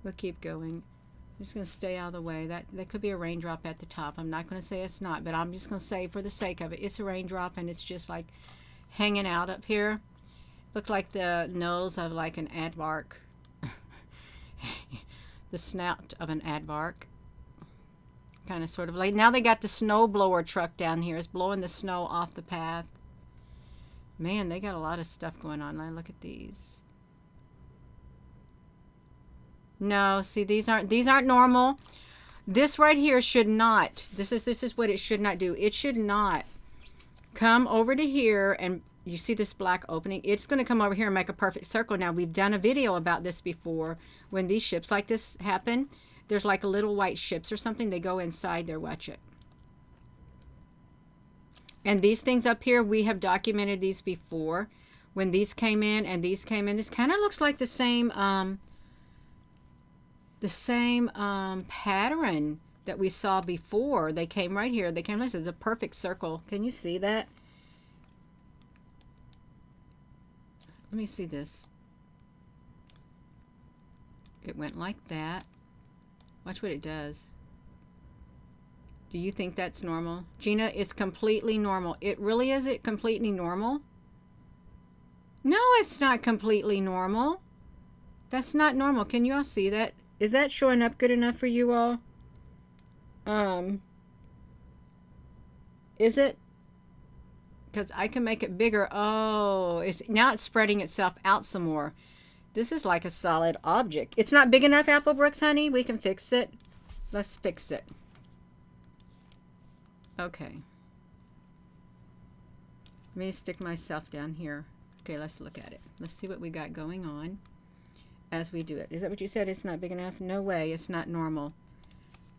Speaker 1: We'll keep going. I'm just going to stay out of the way. That could be a raindrop at the top. I'm not going to say it's not, but I'm just going to say for the sake of it, it's a raindrop and it's just like hanging out up here. Looked like the nose of like an aardvark. The snout of an aardvark. kind of sort of like, now they got the snow blower truck down here. It's blowing the snow off the path. Man, they got a lot of stuff going on. Now look at these. No, see, these aren't normal. This right here should not. This is what it should not do. It should not come over to here, and you see this black opening. It's going to come over here and make a perfect circle. Now, we've done a video about this before. When these ships like this happen, there's like a little white ships or something. They go inside there. Watch it. And these things up here, we have documented these before. When these came in and these came in, this kind of looks like the same pattern that we saw before. They came right here. They came like this. It's a perfect circle. Can you see that? Let me see this. It went like that. Watch what it does. Do you think that's normal? Gina, it's completely normal. It really is it completely normal? No, it's not completely normal. That's not normal. Can you all see that? Is that showing up good enough for you all? Is it? Because I can make it bigger. Oh, now it's spreading itself out some more. This is like a solid object. It's not big enough, Applebrooks, honey. We can fix it. Let's fix it. Okay. Let me stick myself down here. Okay, let's look at it. Let's see what we got going on as we do it. Is that what you said? It's not big enough? No way. It's not normal.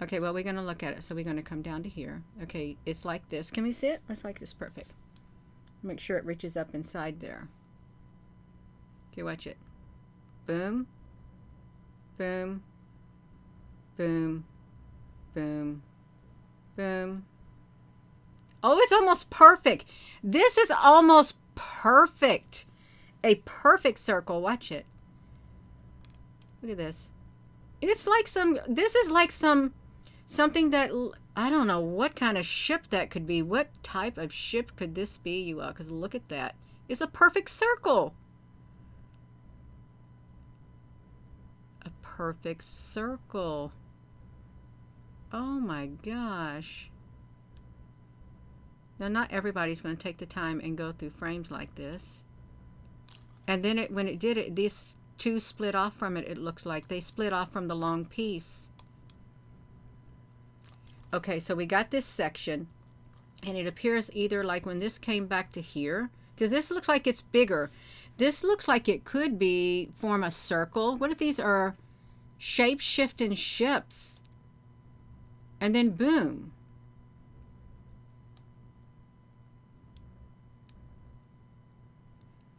Speaker 1: Okay, well, we're going to look at it. So we're going to come down to here. Okay, it's like this. Can we see it? Let's like this. Perfect. Make sure it reaches up inside there. Okay, watch it. Boom. Boom. Boom. Boom. Boom. Oh, it's almost perfect. This is almost perfect. A perfect circle. Watch it. Look at this. It's like this is like something that, I don't know what kind of ship that could be. What type of ship could this be, you all? Because look at that. It's a perfect circle. A perfect circle. Oh my gosh. Now, not everybody's going to take the time and go through frames like this. And then when it did it, these two split off from it, it looks like. They split off from the long piece. Okay, so we got this section. And it appears either like when this came back to here. Because this looks like it's bigger. This looks like it could form a circle. What if these are shape-shifting ships? And then boom.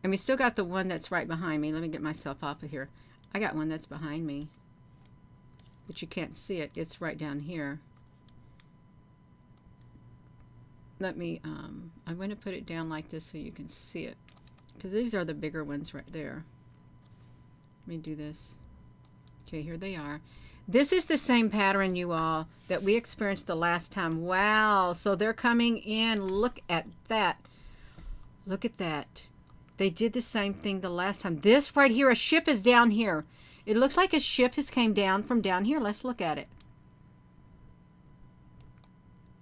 Speaker 1: And we still got the one that's right behind me. Let me get myself off of here. I got one that's behind me. But you can't see it. It's right down here. Let me, I'm going to put it down like this so you can see it. Because these are the bigger ones right there. Let me do this. Okay, here they are. This is the same pattern, you all, that we experienced the last time. Wow. So they're coming in. Look at that. Look at that. They did the same thing the last time. This right here, a ship is down here. It looks like a ship has came down from down here. Let's look at it.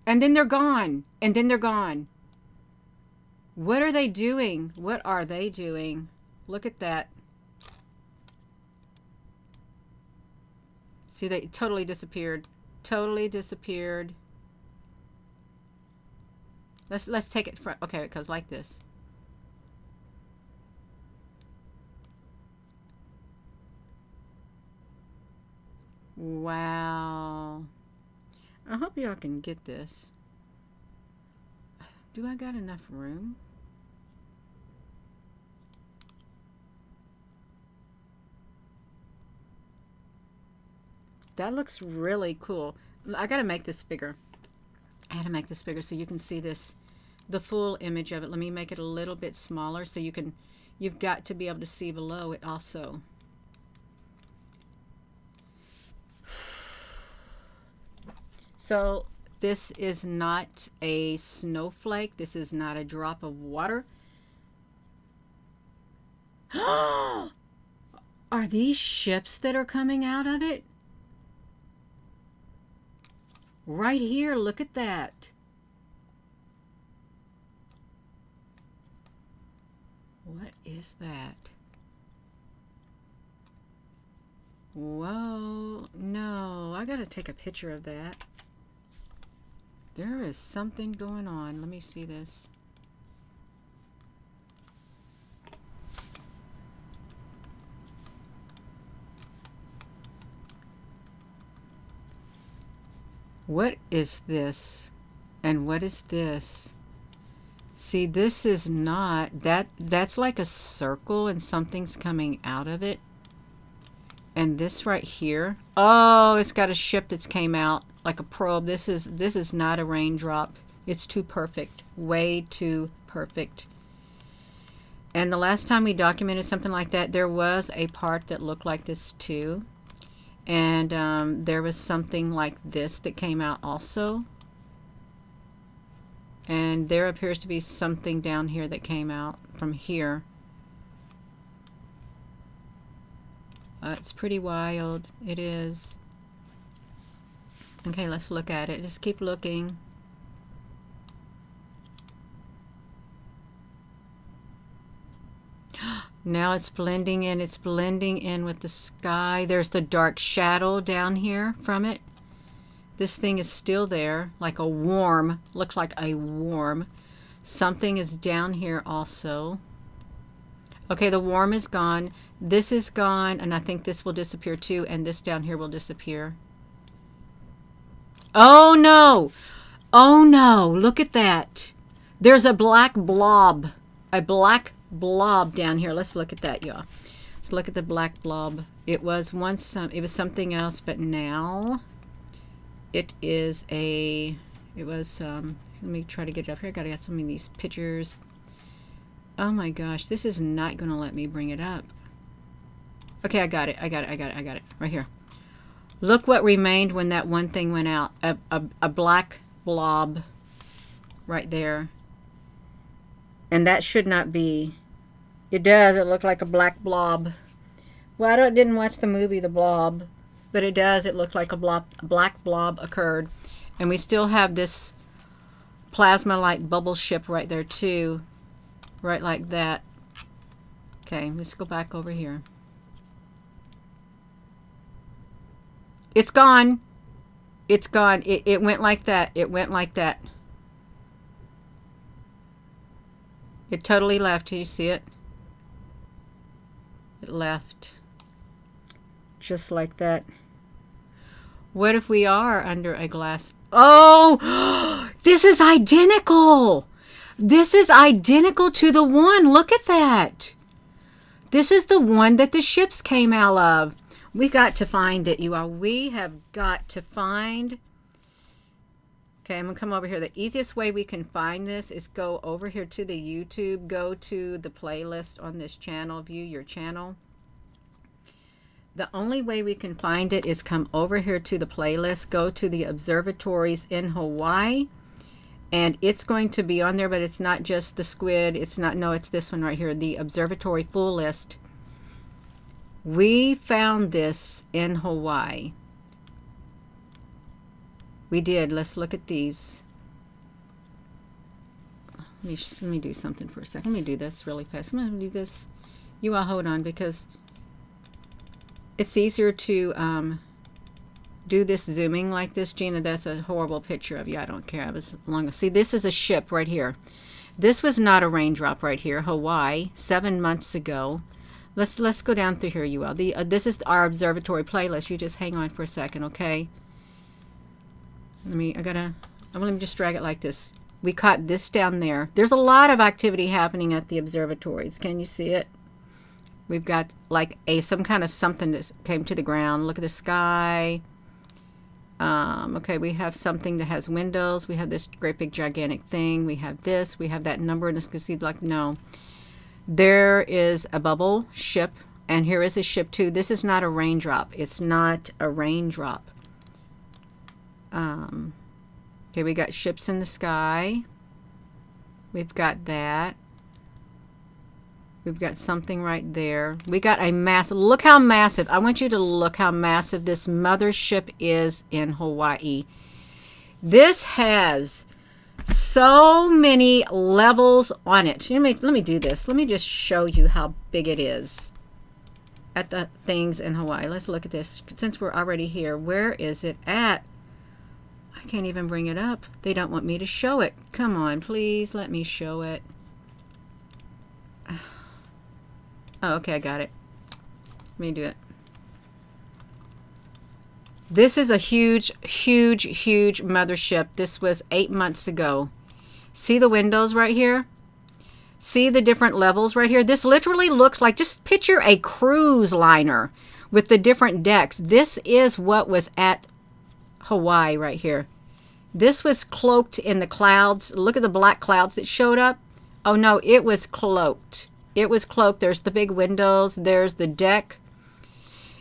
Speaker 1: And then they're gone. And then they're gone. What are they doing? What are they doing? Look at that. See, they totally disappeared. Totally disappeared. Let's take it from, okay, it goes like this. Wow. I hope y'all can get this. Do I got enough room? That looks really cool. I gotta make this bigger. I had to make this bigger so you can see this, the full image of it. Let me make it a little bit smaller so you've got to be able to see below it also. So this is not a snowflake. This is not a drop of water. Are these ships that are coming out of it? Right here, look at that. What is that? Whoa, no, I gotta take a picture of that. There is something going on. Let me see this. What is this? And what is this? See, this is not, that's like a circle and something's coming out of it. And this right here, oh, it's got a ship that's came out like a probe. This is not a raindrop. It's too perfect, way too perfect. And the last time we documented something like that, there was a part that looked like this too. And there was something like this that came out also. And there appears to be something down here that came out from here. It's pretty wild. It is. Okay, let's look at it. Just keep looking. Now it's blending in. It's blending in with the sky. There's the dark shadow down here from it. This thing is still there, like a worm. Looks like a worm. Something is down here also. Okay, the worm is gone. This is gone, and I think this will disappear too, and this down here will disappear. Oh no! Oh no! Look at that. There's a black blob. A black blob down here. Let's look at that, y'all. Let's look at the black blob. It was once it was something else, but now it is a, it was, let me try to get it up here. I gotta get some of these pictures. Oh my gosh, this is not gonna let me bring it up. Okay, I got it. Right here. Look what remained when that one thing went out. A black blob right there. And that should not be. It does. It looked like a black blob. Well, I didn't watch the movie The Blob, but it does. It looked like a black blob occurred. And we still have this plasma-like bubble ship right there too. Right like that. Okay, let's go back over here. It's gone. It's gone. It went like that. It went like that. It totally left. Do you see it? It left. Just like that. What if we are under a glass? Oh! This is identical! This is identical to the one. Look at that. This is the one that the ships came out of. We got to find it, you all. We have got to find. Okay, I'm going to come over here. The easiest way we can find this is go over here to the YouTube. Go to the playlist on this channel. View your channel. The only way we can find it is come over here to the playlist. Go to the observatories in Hawaii. And it's going to be on there, but it's not just the squid. It's not, no, it's this one right here. The observatory full list. We found this in Hawaii. We did. Let's look at these. Let me do something for a second. Let me do this really fast. I'm going to do this. You all hold on, because it's easier to do this zooming like this. Gina, that's a horrible picture of you. I don't care. I was long. See, this is a ship right here. This was not a raindrop right here. Hawaii, 7 months ago. Let's go down through here, you all. This is our observatory playlist. You just hang on for a second, okay? Let me just drag it like this. We caught this down there. There's a lot of activity happening at the observatories. Can you see it? We've got like some kind of something that came to the ground. Look at the sky. Okay, we have something that has windows. We have this great big gigantic thing. We have this. We have that number, and this can see like no. There is a bubble ship, and here is a ship too. This is not a raindrop. It's not a raindrop. Okay, we got ships in the sky. We've got that. We've got something right there. We got a massive, look how massive. I want you to look how massive this mothership is in Hawaii. This has so many levels on it. Let me do this. Let me just show you how big it is at the things in Hawaii. Let's look at this. Since we're already here, where is it at? I can't even bring it up. They don't want me to show it. Come on, please let me show it. Oh, okay, I got it. Let me do it. This is a huge, huge, huge mothership. This was 8 months ago. See the windows right here? See the different levels right here? This literally looks like, just picture a cruise liner with the different decks. This is what was at Hawaii right here. This was cloaked in the clouds. Look at the black clouds that showed up. Oh no, it was cloaked. It was cloaked. There's the big windows. There's the deck.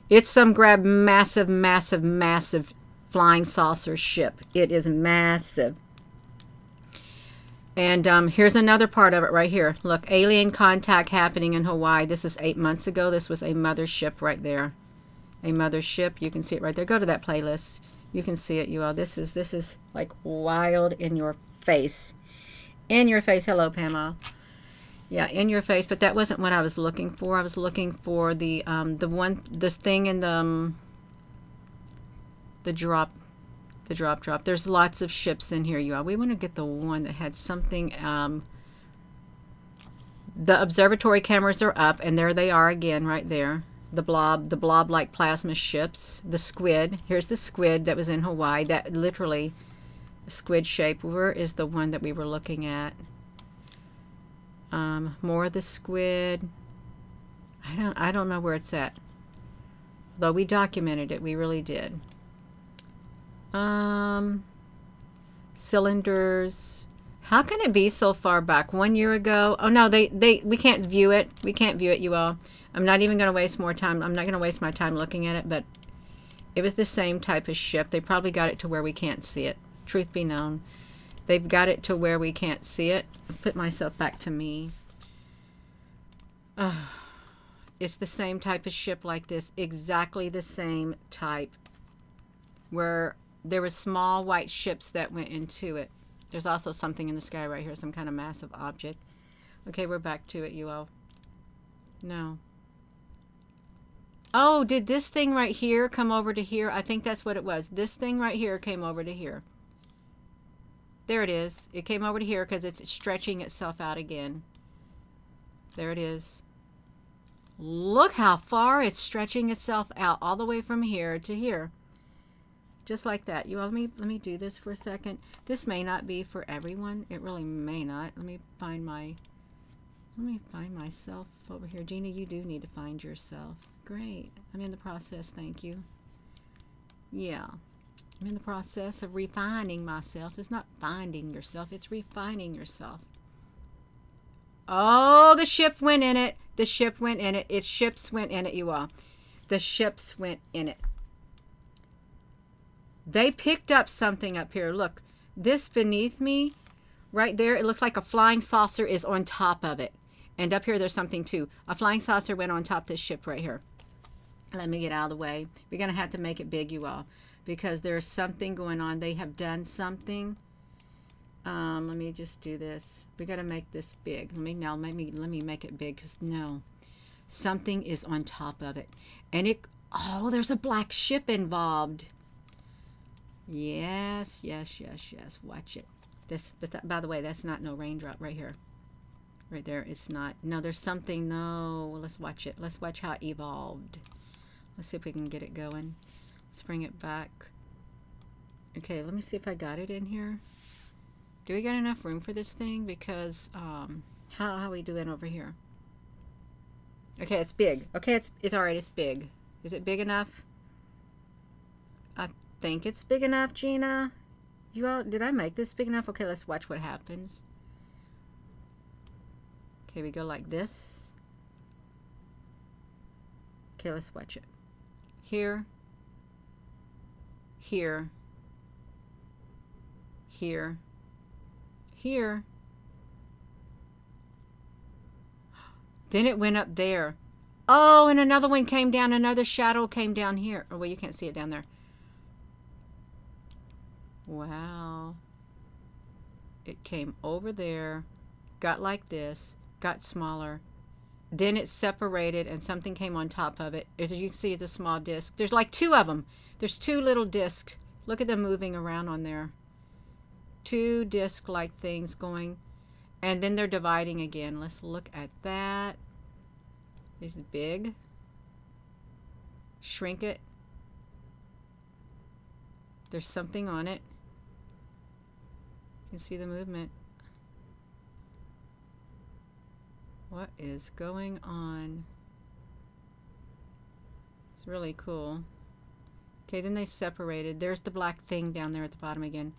Speaker 1: It's some massive, massive, massive flying saucer ship. It is massive. And here's another part of it right here. Look, alien contact happening in Hawaii. This is 8 months ago. This was a mothership right there. A mothership. You can see it right there. Go to that playlist. You can see it, you all. This is like wild in your face. In your face. Hello, Pamela. Yeah, in your face, but that wasn't what I was looking for. I was looking for this thing in the drop. There's lots of ships in here, you all. We want to get the one that had something. The observatory cameras are up, and there they are again, right there. The blob-like plasma ships. The squid. Here's the squid that was in Hawaii. That literally, squid shape. Where is the one that we were looking at? More of the squid. I don't know where it's at. Though we documented it, we really did. Cylinders. How can it be so far back? 1 year ago? Oh no, we can't view it. We can't view it, you all. I'm not even going to waste more time. I'm not going to waste my time looking at it, but it was the same type of ship. They probably got it to where we can't see it. Truth be known. They've got it to where we can't see it. I'll put myself back to me. It's the same type of ship like this. Exactly the same type. Where there were small white ships that went into it. There's also something in the sky right here. Some kind of massive object. Okay, we're back to it, you all. No. Oh, did this thing right here come over to here? I think that's what it was. This thing right here came over to here. There it is. It came over to here because it's stretching itself out again. There it is. Look how far it's stretching itself out, all the way from here to here. Just like that. You all, let me do this for a second. This may not be for everyone. It really may not. Let me find myself over here. Gina, you do need to find yourself. Great. I'm in the process. Thank you. Yeah. I'm in the process of refining myself. It's not finding yourself. It's refining yourself. Oh, the ship went in it. The ship went in it. Its ships went in it, you all. The ships went in it. They picked up something up here. Look, this beneath me, right there, it looks like a flying saucer is on top of it. And up here, there's something too. A flying saucer went on top of this ship right here. Let me get out of the way. We're going to have to make it big, you all, because there's something going on. They have done something. Let me just do this. We got to make this big. Let me make it big, because no, something is on top of it. And oh, there's a black ship involved. Yes, yes, yes, yes. Watch it. By the way, that's not no raindrop right here. Right there, it's not. No, there's something. No, let's watch it. Let's watch how it evolved. Let's see if we can get it going. Let's bring it back. Okay, let me see if I got it in here. Do we got enough room for this thing? Because, how are we doing over here? Okay, it's big. Okay, it's alright, it's big. Is it big enough? I think it's big enough, Gina. You all, did I make this big enough? Okay, let's watch what happens. Okay, we go like this. Okay, let's watch it. Here. Here. Here. Here. Then it went up there. Oh, and another one came down. Another shadow came down here. Oh, well, you can't see it down there. Wow. It came over there, got like this, got smaller. Then it separated and something came on top of it. As you can see, it's a small disc. There's like two of them. There's two little discs. Look at them moving around on there. Two disc-like things going. And then they're dividing again. Let's look at that. This is big. Shrink it. There's something on it. You can see the movement. What is going on? It's really cool. Okay, then they separated. There's the black thing down there at the bottom again.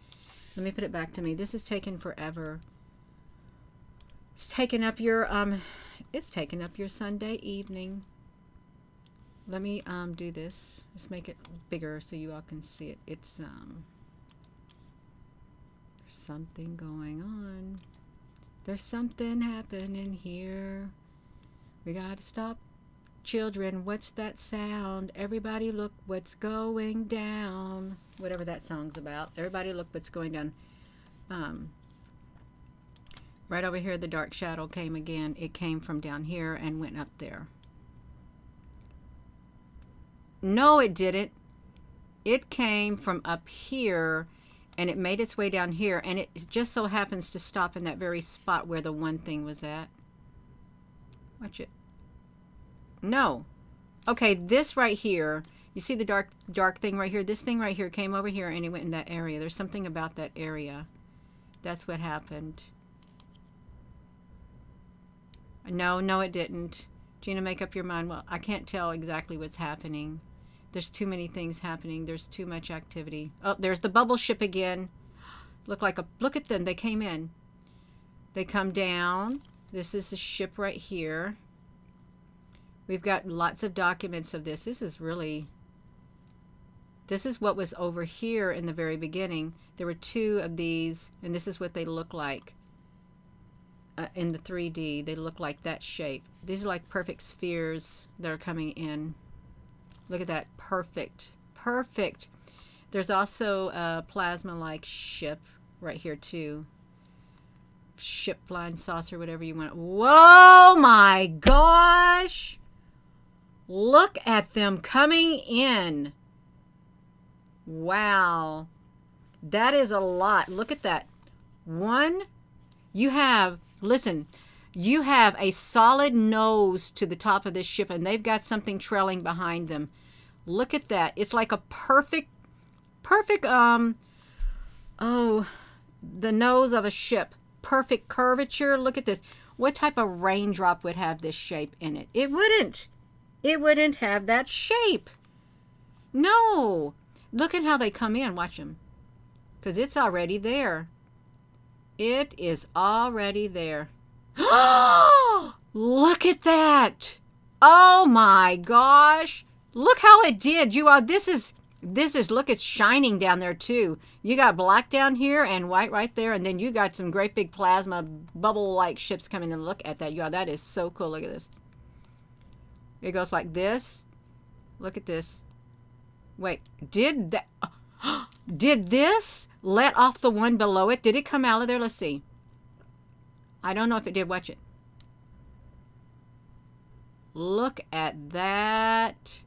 Speaker 1: Let me put it back to me. This is taking forever. It's taking up your Sunday evening. Let me do this. Let's make it bigger so you all can see it. It's there's something going on. There's something happening here. We gotta stop. Children, what's that sound? Everybody look what's going down. Whatever that song's about. Everybody look what's going down. Right over here, the dark shadow came again. It came from down here and went up there. No, it didn't. It came from up here and it made its way down here, and it just so happens to stop in that very spot where the one thing was at. Watch it. No. Okay, this right here, you see the dark thing right here? This thing right here came over here and it went in that area. There's something about that area. That's what happened. No, it didn't. Gina, make up your mind. Well, I can't tell exactly what's happening. There's too many things happening. There's too much activity. Oh, there's the bubble ship again. Look at them. They came in. They come down. This is the ship right here. We've got lots of documents of this. This is what was over here in the very beginning. There were two of these, and this is what they look like. In the 3D, they look like that shape. These are like perfect spheres that are coming in. Look at that. Perfect. Perfect. There's also a plasma-like ship right here too. Ship, flying saucer, whatever you want. Whoa, my gosh! Look at them coming in. Wow. That is a lot. Look at that. One, you have... Listen, you have a solid nose to the top of this ship, and they've got something trailing behind them. Look at that. It's like a perfect, the nose of a ship. Perfect curvature. Look at this. What type of raindrop would have this shape in it? It wouldn't. It wouldn't have that shape. No. Look at how they come in. Watch them. Because it's already there. It is already there. Look at that. Oh my gosh. Look how it did. You all, this is, look, it's shining down there too. You got black down here and white right there. And then you got some great big plasma bubble-like ships coming in. Look at that. You all, that is so cool. Look at this. It goes like this. Look at this. Wait, did this let off the one below it? Did it come out of there? Let's see. I don't know if it did. Watch it. Look at that.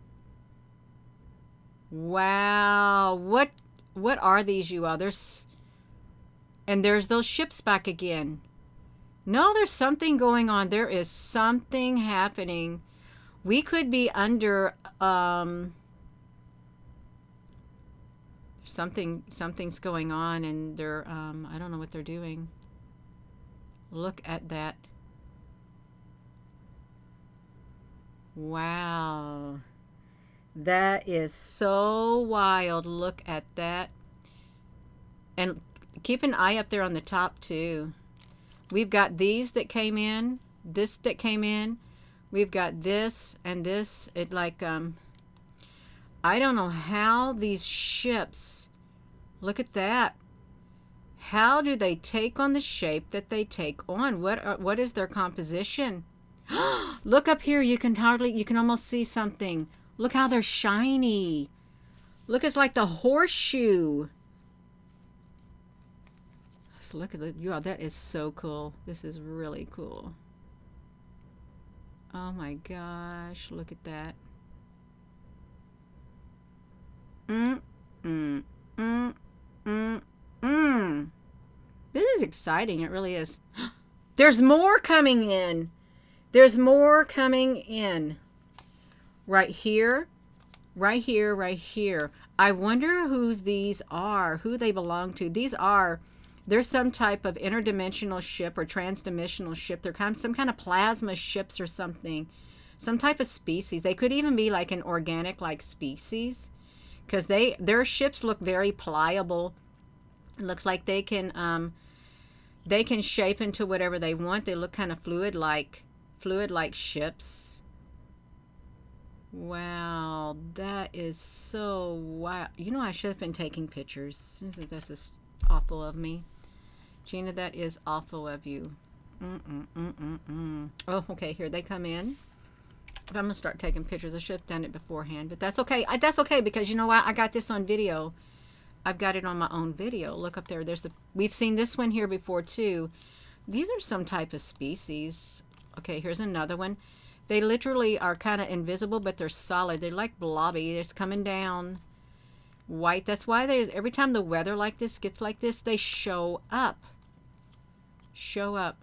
Speaker 1: Wow. What are these, you all? And there's those ships back again. No, there's something going on. There is something happening. We could be under something's going on, and they're I don't know what they're doing. Look at that. Wow. That is so wild. Look at that. And keep an eye up there on the top too. We've got these that came in, this that came in. We've got this and this. It like I don't know how these ships, look at that. How do they take on the shape that they take on? What is their composition? Look up here. You can almost see something. Look how they're shiny. Look, it's like the horseshoe. Let's look at it. You all, that is so cool. This is really cool. Oh my gosh, look at that. This is exciting. It really is. There's more coming in. There's more coming in. Right here, right here, right here. I wonder whose these are, who they belong to. There's some type of interdimensional ship or transdimensional ship. They're some kind of plasma ships or something. Some type of species. They could even be like an organic like species. Because their ships look very pliable. It looks like they can shape into whatever they want. They look kind of fluid like ships. Wow, that is so wow. You know, I should have been taking pictures. That's just awful of me. Gina, that is awful of you. Oh, okay, here they come in. I'm going to start taking pictures. I should have done it beforehand, but that's okay. That's okay because you know what? I got this on video. I've got it on my own video. Look up there. We've seen this one here before too. These are some type of species. Okay, here's another one. They literally are kind of invisible, but they're solid. They're like blobby. It's coming down white. That's why every time the weather like this gets like this, they show up. Show up.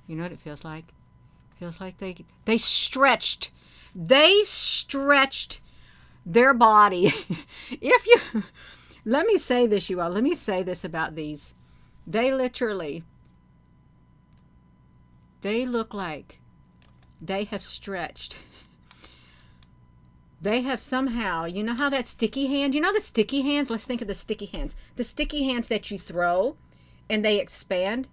Speaker 1: You know what it feels like? It feels like they stretched. They stretched their body. Let me say this, you all. Let me say this about these. They look like they have stretched. They have somehow, you know how that sticky hand, you know the sticky hands? Let's think of the sticky hands. The sticky hands that you throw and they expand.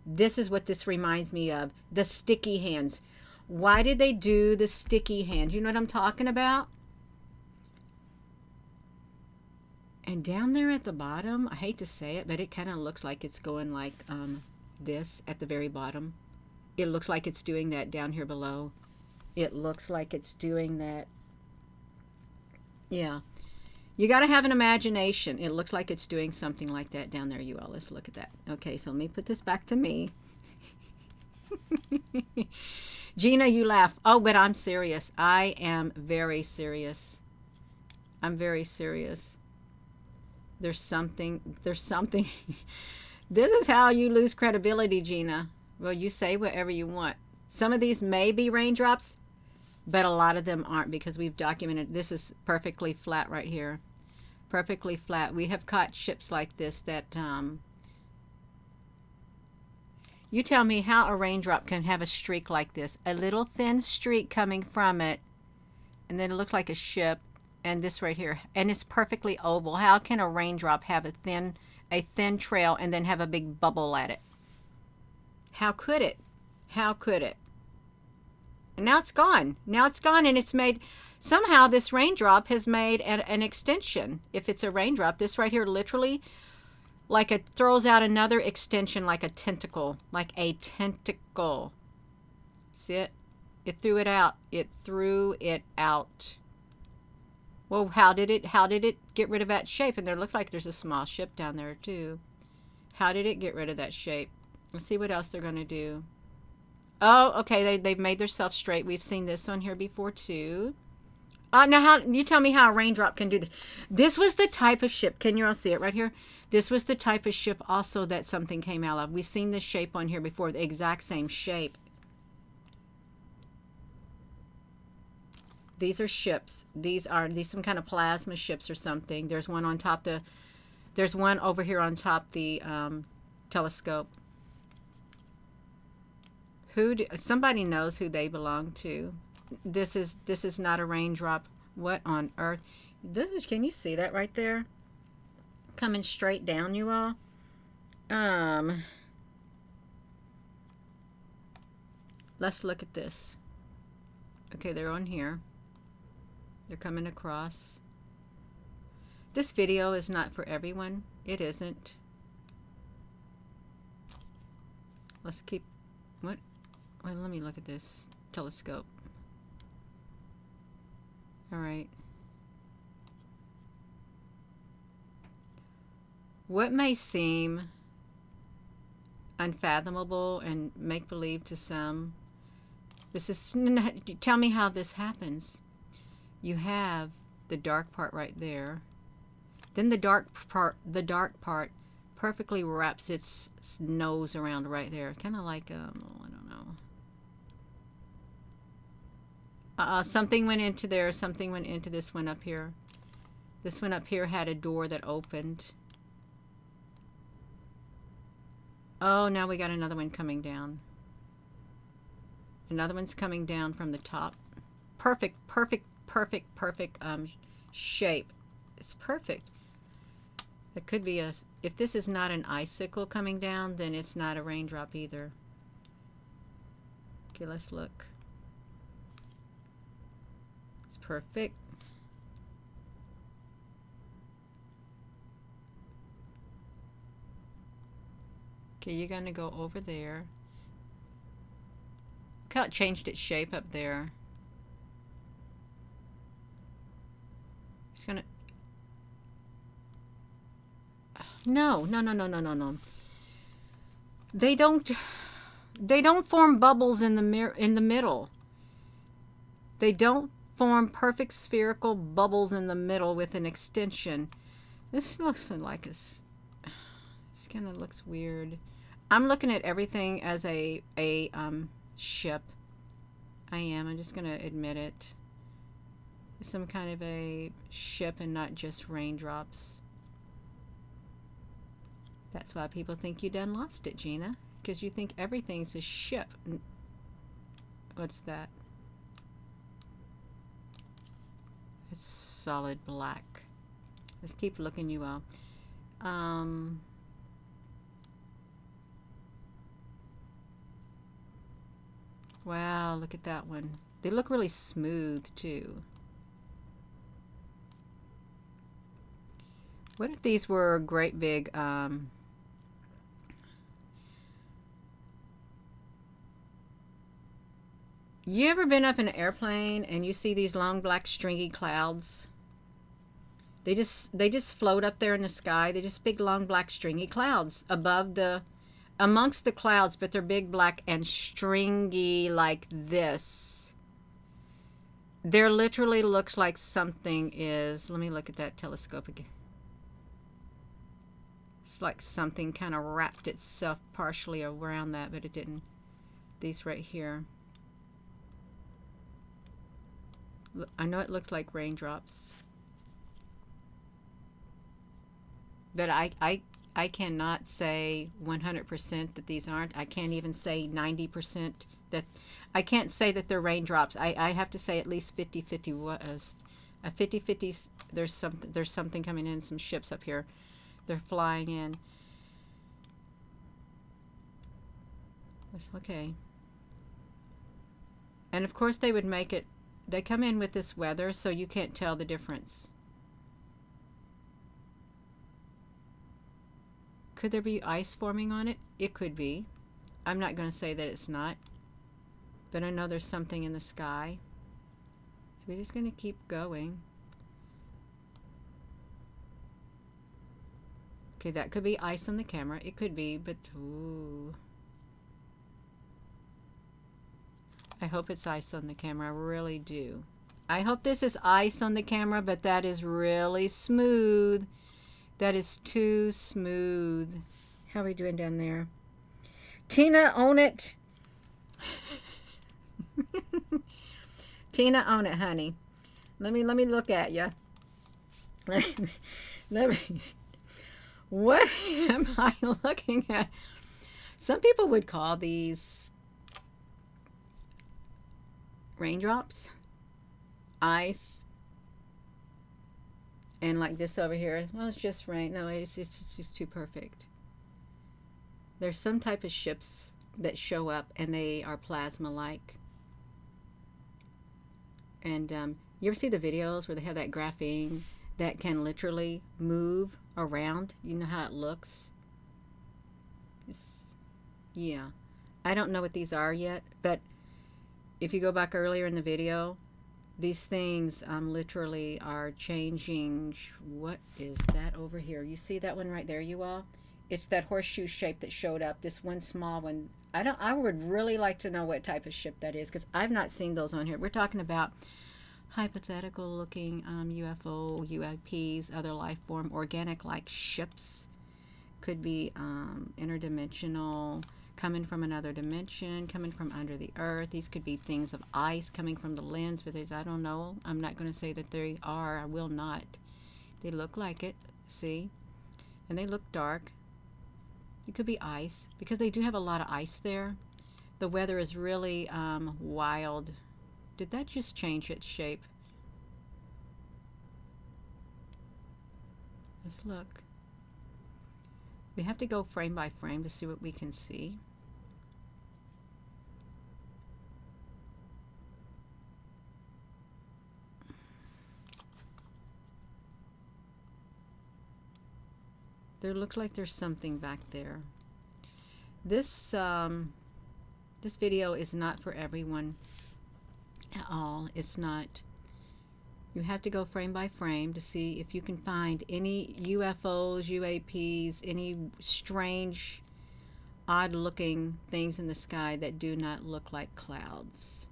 Speaker 1: This is what this reminds me of. The sticky hands. Why did they do the sticky hands? You know what I'm talking about? And down there at the bottom, I hate to say it, but it kind of looks like it's going like this at the very bottom. It looks like it's doing that down here below. It looks like it's doing that. Yeah. You got to have an imagination. It looks like it's doing something like that down there, you all. Let's look at that. Okay, so let me put this back to me. Gina, you laugh. Oh, but I'm serious. I am very serious. I'm very serious. There's something. This is how you lose credibility, Gina. Well, you say whatever you want. Some of these may be raindrops, but a lot of them aren't because we've documented. This is perfectly flat right here. Perfectly flat. We have caught ships like this that, you tell me how a raindrop can have a streak like this. A little thin streak coming from it, and then it looks like a ship. And this right here, and it's perfectly oval. How can a raindrop have a thin trail and then have a big bubble at it? How could it? How could it? And now it's gone. Now it's gone, and it's made, somehow this raindrop has made an extension. If it's a raindrop, this right here literally, like it throws out another extension, like a tentacle, like a tentacle. See it? It threw it out. It threw it out. Well, how did it get rid of that shape? And there looks like there's a small ship down there too. How did it get rid of that shape? Let's see what else they're going to do. Oh, okay, they've made themselves straight. We've seen this one here before too. Now, how you tell me how a raindrop can do this? This was the type of ship. Can you all see it right here? This was the type of ship also that something came out of. We've seen this shape on here before, the exact same shape. These are ships. These some kind of plasma ships or something. There's one on top there's one over here on top the telescope. Somebody knows who they belong to. This is not a raindrop. What on earth? Can you see that right there? Coming straight down, you all. Let's look at this. Okay, they're on here. They're coming across. This video is not for everyone. It isn't. Let's keep... What? Well, let me look at this telescope. Alright. What may seem unfathomable and make-believe to some, this is, tell me how this happens. You have the dark part right there. Then the dark part perfectly wraps its nose around right there. Kind of like, I don't know. Something went into there. Something went into this one up here. This one up here had a door that opened. Oh, now we got another one coming down. Another one's coming down from the top. Perfect shape. It's perfect. It could be if this is not an icicle coming down, then it's not a raindrop either. Okay, let's look. It's perfect. Okay, you're going to go over there. Look how it changed its shape up there. It's going to... No. They don't form bubbles in the middle. They don't form perfect spherical bubbles in the middle with an extension. This looks like this kind of looks weird. I'm looking at everything as a ship. I am. I'm just going to admit it. It's some kind of a ship and not just raindrops. That's why people think you done lost it, Gina. Because you think everything's a ship. What's that? It's solid black. Let's keep looking, you all. Wow, look at that one. They look really smooth, too. What if these were great big, you ever been up in an airplane and you see these long black stringy clouds? They just float up there in the sky. They're just big long black stringy clouds amongst the clouds, but they're big black and stringy like this. There literally looks like something is, let me look at that telescope again. It's like something kind of wrapped itself partially around that, but it didn't. These right here. I know it looked like raindrops. But I cannot say 100% that these aren't. I can't even say 90% that. I can't say that they're raindrops. I have to say at least 50-50 was. A 50-50, there's something coming in, some ships up here. They're flying in. That's okay. And of course they would make it, they come in with this weather so you can't tell the difference. Could there be ice forming on it? It could be. I'm not going to say that it's not. But I know there's something in the sky. So we're just going to keep going. Okay, that could be ice on the camera. It could be, but ooh. I hope it's ice on the camera. I really do. I hope this is ice on the camera, but that is really smooth. That is too smooth. How are we doing down there? Tina, own it. Tina, own it, honey. Let me look at you. Let me. What am I looking at? Some people would call these raindrops, ice, and like this over here. Well, it's just rain. No, it's just too perfect. There's some type of ships that show up and they are plasma-like. And you ever see the videos where they have that graphene that can literally move around? You know how it looks? Yeah. I don't know what these are yet, but if you go back earlier in the video, These things literally are changing. What is that over here? You see that one right there, you all? It's that horseshoe shape that showed up. This one small one. I would really like to know what type of ship that is, because I've not seen those on here. We're talking about hypothetical looking UFO, UAPs, other life form, organic like ships. Could be interdimensional, coming from another dimension, coming from under the earth. These could be things of ice coming from the lens, but I don't know. I'm not going to say that they are. I will not. They look like it. See? And they look dark. It could be ice, because they do have a lot of ice there. The weather is really wild. Did that just change its shape? Let's look. We have to go frame by frame to see what we can see. There looks like there's something back there. This this video is not for everyone at all. It's not. You have to go frame by frame to see if you can find any UFOs, UAPs, any strange, odd-looking things in the sky that do not look like clouds,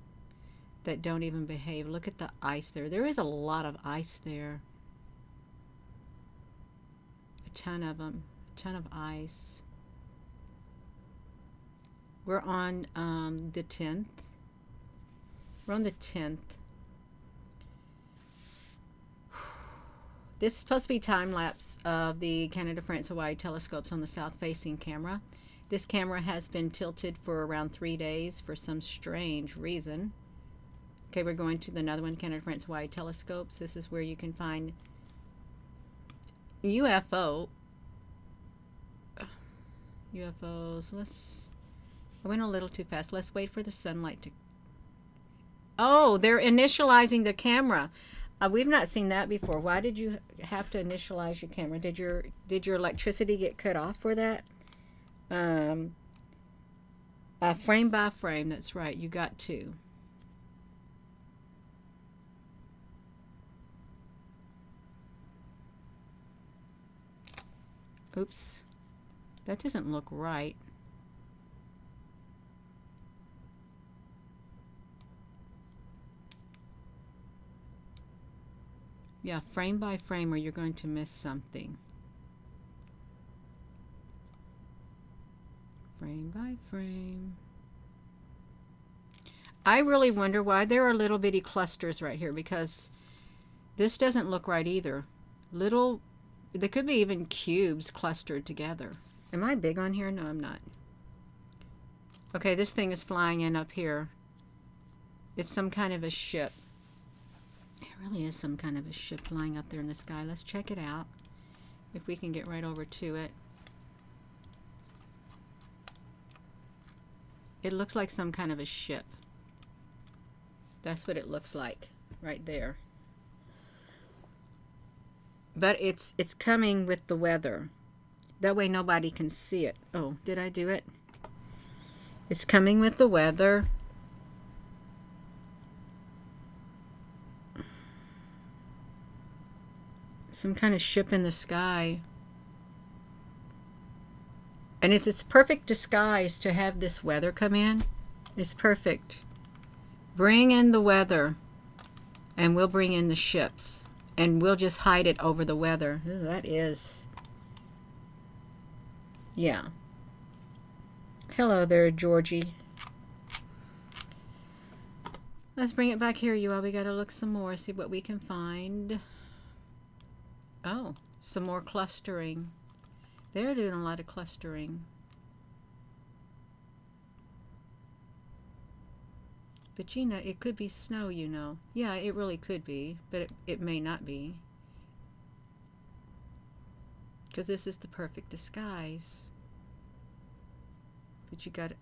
Speaker 1: that don't even behave. Look at the ice there. There is a lot of ice there. A ton of them. A ton of ice. We're on the 10th. We're on the 10th. This is supposed to be time-lapse of the Canada, France, Hawaii telescopes on the south-facing camera. This camera has been tilted for around 3 days for some strange reason. Okay, we're going to another one, Canada, France, Hawaii telescopes. This is where you can find UFOs. I went a little too fast. Let's wait for the sunlight to... Oh, they're initializing the camera. We've not seen that before. Why did you have to initialize your camera? Did your electricity get cut off for that? Frame by frame. That's right. You got to. Oops. That doesn't look right. Yeah, frame by frame or you're going to miss something. Frame by frame. I really wonder why there are little bitty clusters right here, because this doesn't look right either. Little, there could be even cubes clustered together. Am I big on here? No, I'm not. Okay, this thing is flying in up here. It's some kind of a ship. It really is some kind of a ship flying up there in the sky. Let's check it out, if we can get right over to it. It looks like some kind of a ship. That's what it looks like right there. But it's coming with the weather. That way nobody can see it. Oh, did I do it? It's coming with the weather. Some kind of ship in the sky. And it's its perfect disguise to have this weather come in. It's perfect. Bring in the weather, and we'll bring in the ships, and we'll just hide it over the weather. Ooh, that is... Yeah. Hello there, Georgie. Let's bring it back here, you all. We gotta look some more, see what we can find. Oh, some more clustering. They're doing a lot of clustering. But you know, it could be snow, you know. Yeah, it really could be, but it may not be. Because this is the perfect disguise. But you got it.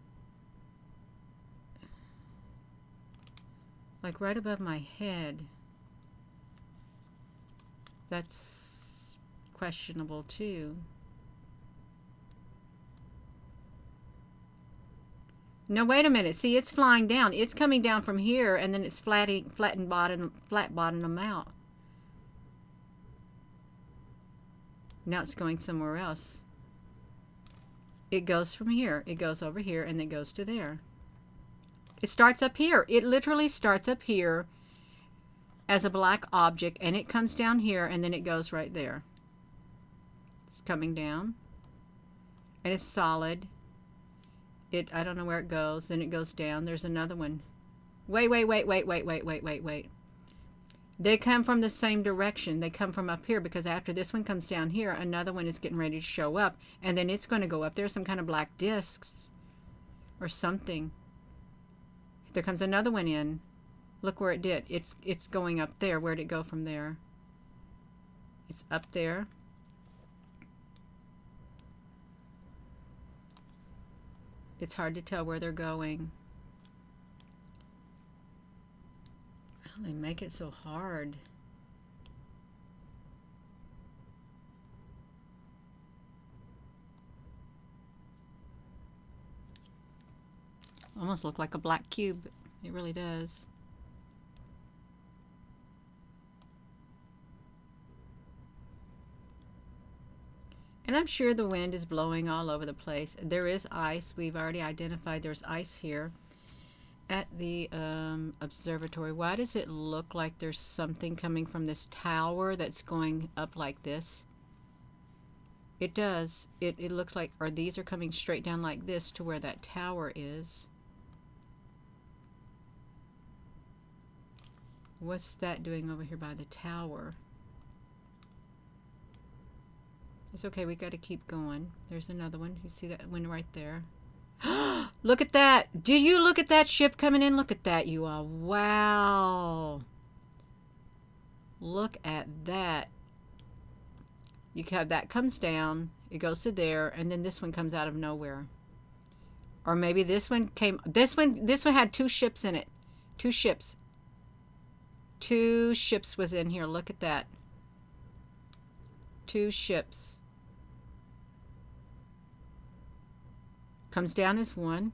Speaker 1: Like right above my head. That's questionable too. No, wait a minute. See, it's flying down. It's coming down from here, and then it's flat bottom them out. Now it's going somewhere else. It goes from here. It goes over here, and it goes to there. It starts up here. It literally starts up here as a black object, and it comes down here, and then it goes right there. It's coming down, and it's solid. I don't know where it goes. Then it goes down. There's another one. Wait. They come from the same direction. They come from up here, because after this one comes down here, another one is getting ready to show up, and then it's going to go up there, some kind of black discs or something. There comes another one in. Look where it did. It's going up there. Where'd it go from there? It's up there. It's hard to tell where they're going. Oh, they make it so hard. Almost look like a black cube. It really does. And I'm sure the wind is blowing all over the place. There is ice. We've already identified there's ice here at the observatory. Why does it look like there's something coming from this tower that's going up like this? It does. It looks like, or these are coming straight down like this to where that tower is. What's that doing over here by the tower? It's okay, we got to keep going. There's another one. You see that one right there? Look at that. Do you look at that ship coming in? Look at that, you all. Wow. Look at that. You have that comes down, it goes to there, and then this one comes out of nowhere. Or maybe this one came, this one had two ships in it. Two ships. Two ships was in here. Look at that. Two ships. Comes down as one,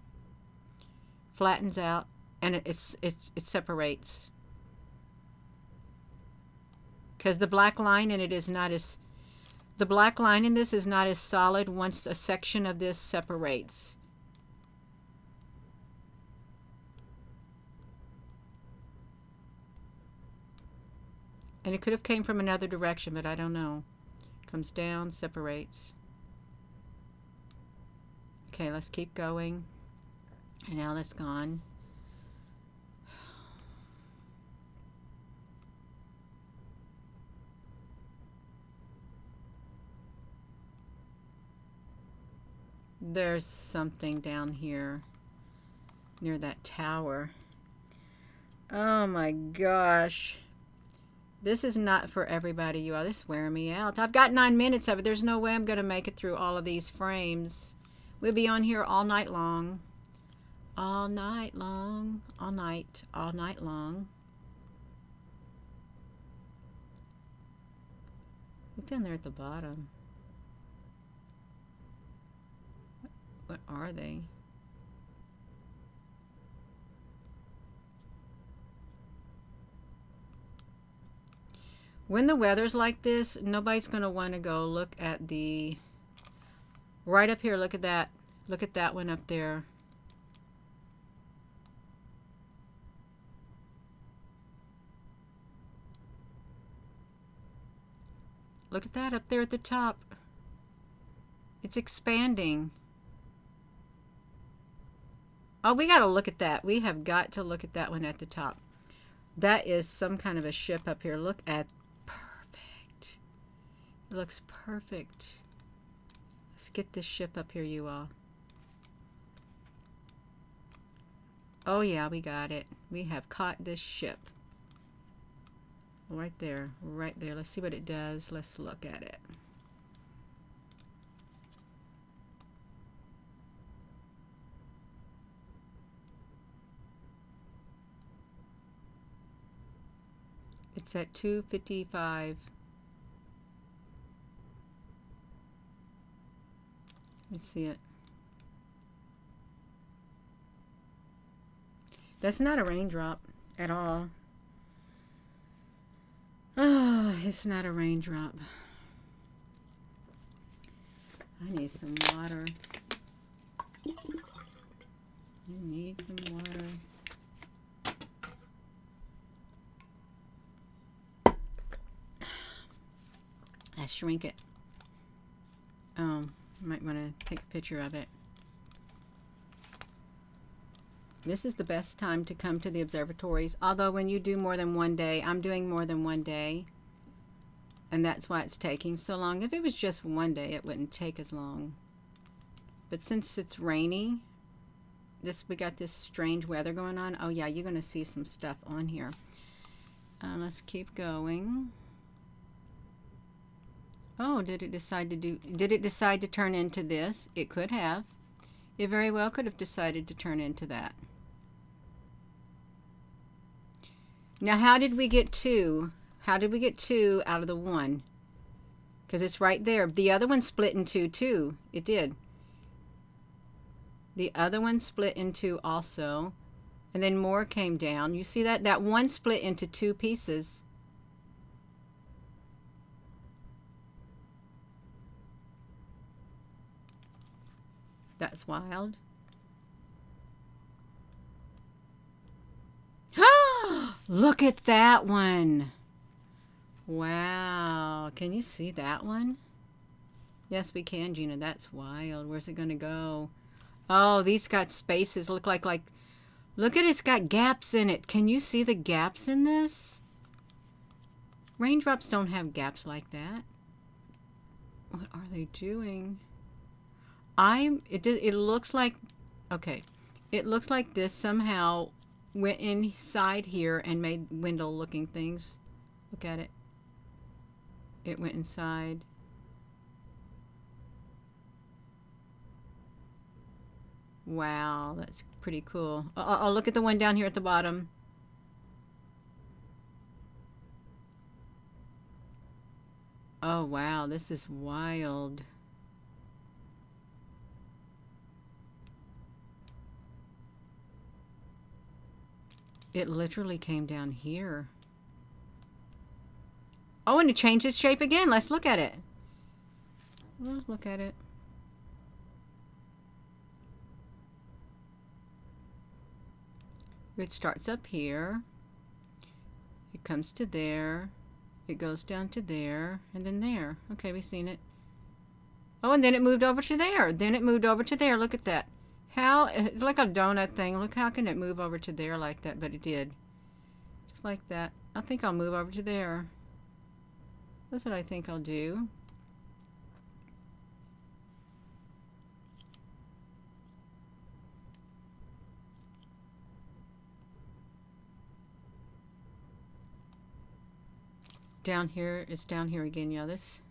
Speaker 1: flattens out, and it separates. Because the black line in it is not as, the black line in this is not as solid once a section of this separates. And it could have came from another direction, but I don't know. Comes down, separates. Okay, let's keep going. And now that's gone. There's something down here near that tower. Oh my gosh. This is not for everybody, you all. This is wearing me out. I've got 9 minutes of it. There's no way I'm going to make it through all of these frames. We'll be on here all night long. All night long. All night long. Look down there at the bottom. What are they? When the weather's like this, nobody's going to want to go look at the... Right up here, look at that. Look at that one up there. Look at that up there at the top. It's expanding. Oh, we got to look at that. We have got to look at that one at the top. That is some kind of a ship up here. Look at... Perfect. It looks perfect. Let's get this ship up here, you all. Oh yeah, we got it. We have caught this ship. Right there, right there. Let's see what it does. Let's look at it. It's at 2:55. Let me see it. That's not a raindrop at all. Oh, it's not a raindrop. I need some water. I need some water. Let's shrink it. I might want to take a picture of it. This is the best time to come to the observatories. Although when you do more than one day, I'm doing more than one day. And that's why it's taking so long. If it was just one day, it wouldn't take as long. But since it's rainy, we got this strange weather going on. Oh yeah, you're going to see some stuff on here. Let's keep going. Oh, did it decide to turn into this? It could have. It very well could have decided to turn into that. Now, how did we get 2? How did we get 2 out of the 1? Because it's right there. The other one split in 2 too. It did. The other one split in 2 also. And then more came down. You see that? That one split into 2 pieces. That's wild. Look at that one. Wow. Can you see that one? Yes, we can, Gina. That's wild. Where's it going to go? Oh, these got spaces. Look at it. It's got gaps in it. Can you see the gaps in this? Raindrops don't have gaps like that. What are they doing? It looks like, okay. It looks like this somehow went inside here and made window looking things. Look at it. It went inside. Wow, that's pretty cool. Oh, look at the one down here at the bottom. Oh wow, this is wild. It literally came down here. Oh, and it changed its shape again. Let's look at it. Let's look at it. It starts up here. It comes to there. It goes down to there. And then there. Okay, we've seen it. Oh, and then it moved over to there. Then it moved over to there. Look at that. How, it's like a donut thing. Look, how can it move over to there like that? But it did. Just like that. I think I'll move over to there. That's what I think I'll do. Down here, it's down here again, yeah, this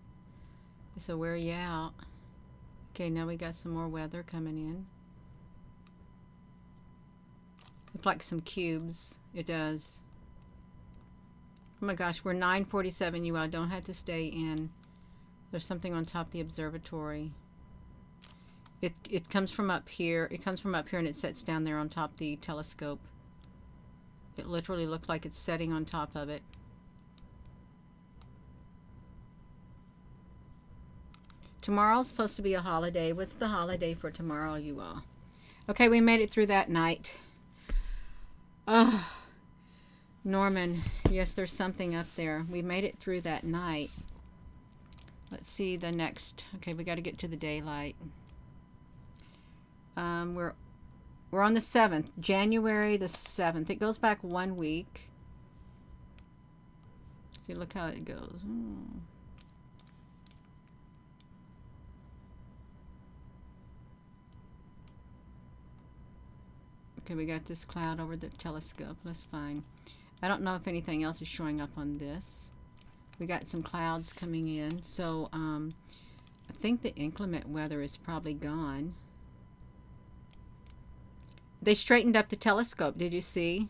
Speaker 1: will wear you out. Okay, now we got some more weather coming in. Looks like some cubes. It does. Oh my gosh, we're 9:47, you all don't have to stay in. There's something on top of the observatory. It comes from up here. It comes from up here and it sets down there on top of the telescope. It literally looked like it's setting on top of it. Tomorrow's supposed to be a holiday. What's the holiday for tomorrow, you all? Okay, we made it through that night. Oh, Norman, yes, there's something up there. We made it through that night. Let's see the next. Okay, we got to get to the daylight. We're on the 7th, January the 7th. It goes back 1 week. See, look how it goes. Okay, we got this cloud over the telescope. That's fine. I don't know if anything else is showing up on this. We got some clouds coming in. So, I think the inclement weather is probably gone. They straightened up the telescope. Did you see?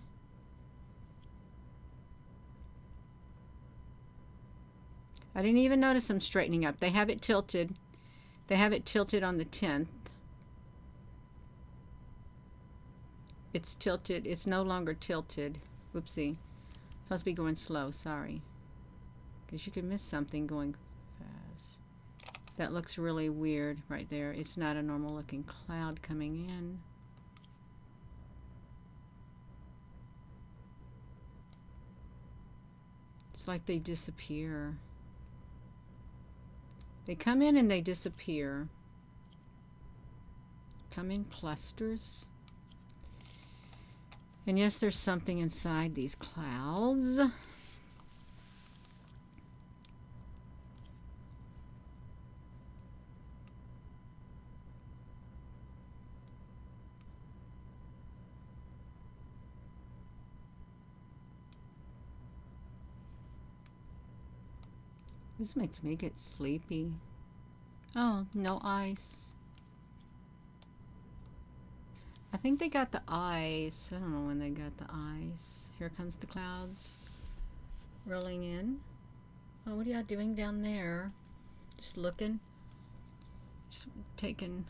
Speaker 1: I didn't even notice them straightening up. They have it tilted. They have it tilted on the 10th. It's tilted. It's no longer tilted. Whoopsie. Supposed to be going slow. Sorry. Because you could miss something going fast. That looks really weird right there. It's not a normal looking cloud coming in. It's like they disappear. They come in and they disappear. Come in clusters. And yes, there's something inside these clouds. This makes me get sleepy. Oh, no ice. I think they got the ice. I don't know when they got the ice. Here comes the clouds rolling in. Oh, what are y'all doing down there? Just looking. Just taking.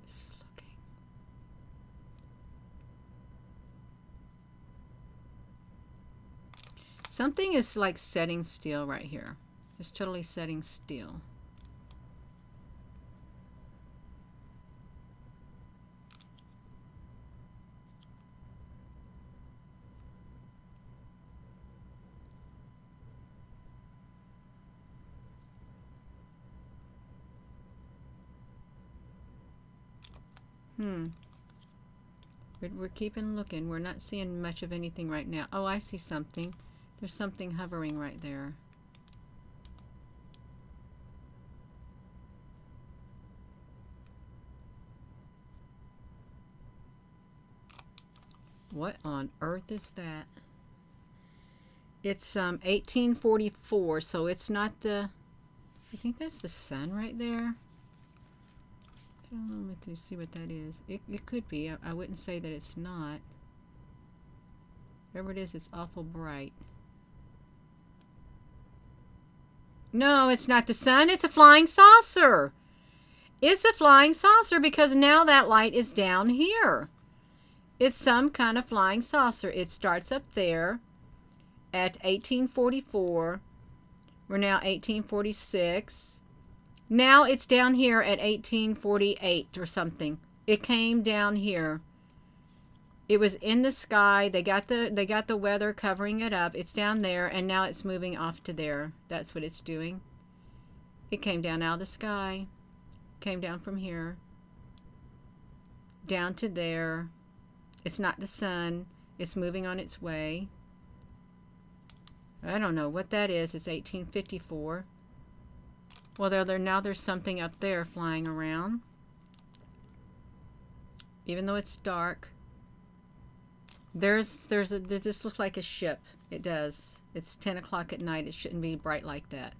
Speaker 1: Just looking. Something is like setting still right here. It's totally setting still. We're keeping looking. We're not seeing much of anything right now. Oh, I see something. There's something hovering right there. What on earth is that? It's 1844, so it's not the... I think that's the sun right there. I don't know if you see what that is. It could be. I wouldn't say that it's not. Whatever it is, it's awful bright. No, it's not the sun. It's a flying saucer. It's a flying saucer because now that light is down here. It's some kind of flying saucer. It starts up there at 1844. We're now 1846. Now it's down here at 1848 or something. It came down here. It was in the sky. They got the weather covering it up. It's down there, and now it's moving off to there. That's what it's doing. It came down out of the sky. Came down from here. Down to there. It's not the sun. It's moving on its way. I don't know what that is. It's 1854. Well, now there's something up there flying around. Even though it's dark. This looks like a ship. It does. It's 10 o'clock at night. It shouldn't be bright like that.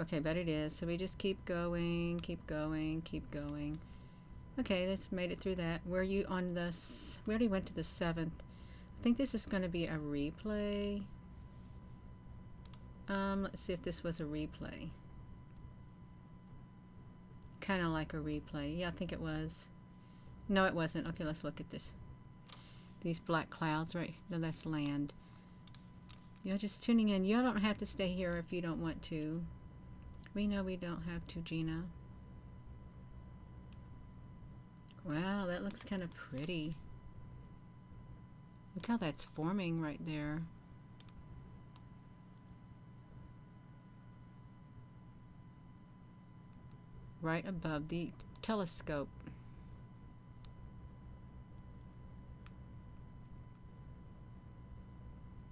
Speaker 1: Okay, but it is. So we just keep going, keep going, keep going. Okay, that's made it through that. Where are you on the... We already went to the 7th. I think this is going to be a replay. Let's see if this was a replay. Kind of like a replay. Yeah, I think it was. No, it wasn't. Okay, let's look at this. These black clouds, right? No, that's land. You're just tuning in. You don't have to stay here if you don't want to. We know we don't have to, Gina. Wow, that looks kind of pretty. Look how that's forming right there. Right above the telescope.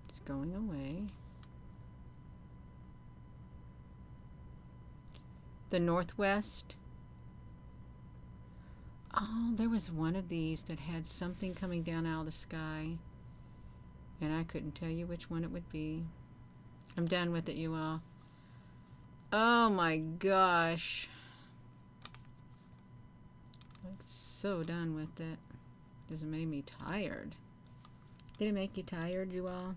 Speaker 1: It's going away. The northwest. Oh, there was one of these that had something coming down out of the sky. And I couldn't tell you which one it would be. I'm done with it, you all. Oh my gosh. I'm so done with it. This made me tired. Did it make you tired, you all?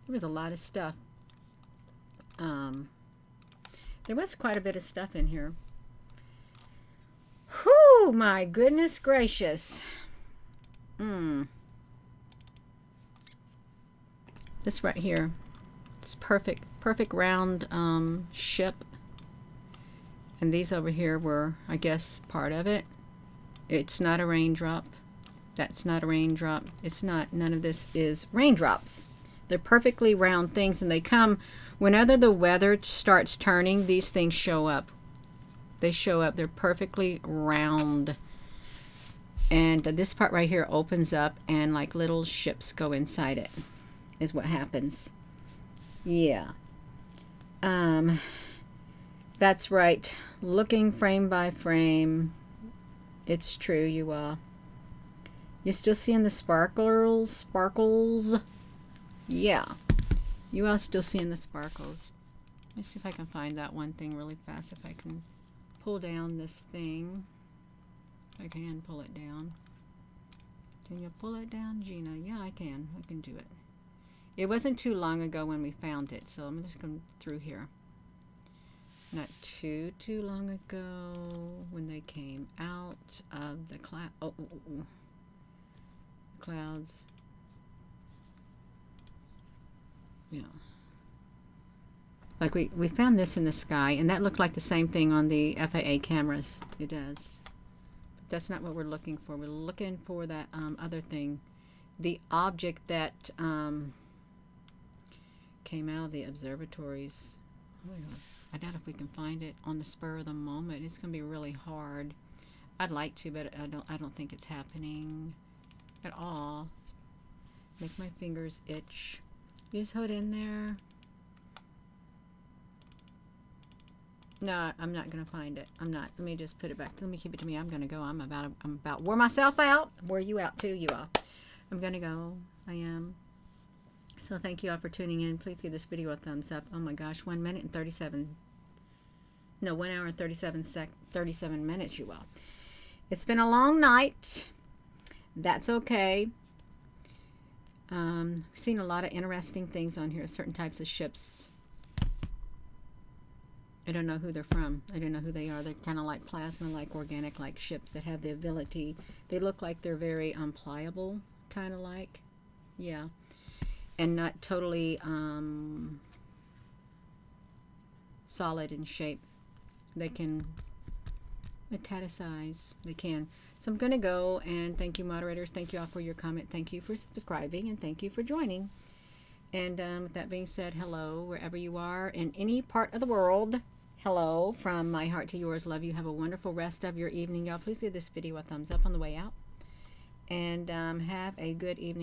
Speaker 1: There was a lot of stuff There was quite a bit of stuff in here. Whew, my goodness gracious. This right here. It's perfect round ship. And these over here were, I guess, part of it. It's not a raindrop. That's not a raindrop. It's not. None of this is raindrops. They're perfectly round things, and they come whenever the weather starts turning. These things show up. They show up. They're perfectly round. And this part right here opens up, and like little ships go inside it, is what happens. Yeah. That's right. Looking frame by frame. It's true, you all. You're still seeing the sparkles? Yeah. You all still seeing the sparkles. Let me see if I can find that one thing really fast. If I can pull down this thing. I can pull it down. Can you pull it down, Gina? Yeah, I can. I can do it. It wasn't too long ago when we found it, so I'm just going through here. Not too long ago when they came out of the cloud. Clouds. Yeah. Like we found this in the sky, and that looked like the same thing on the FAA cameras. It does. But that's not what we're looking for. We're looking for that other thing. The object that came out of the observatories. Oh, I doubt if we can find it on the spur of the moment. It's going to be really hard. I'd like to, but I don't think it's happening at all. Make my fingers itch. You just hold in there. No, I'm not gonna find it. I'm not. Let me just put it back. Let me keep it to me. I'm gonna go. I'm about wore myself out. Wore you out too, you all. I'm gonna go. I am. So thank you all for tuning in. Please give this video a thumbs up. Oh my gosh, 1 minute and 37. No, 1 hour and 37 minutes, you all. It's been a long night. That's okay. Seen a lot of interesting things on here. Certain types of ships. I don't know who they're from. I don't know who they are. They're kind of like plasma, like organic, like ships that have the ability. They look like they're very pliable, kind of like. Yeah. And not totally solid in shape. They can metastasize. They can. So I'm going to go, and thank you, moderators. Thank you all for your comment. Thank you for subscribing, and thank you for joining. And with that being said, hello, wherever you are in any part of the world. Hello, from my heart to yours. Love you. Have a wonderful rest of your evening, y'all. Please give this video a thumbs up on the way out. And have a good evening.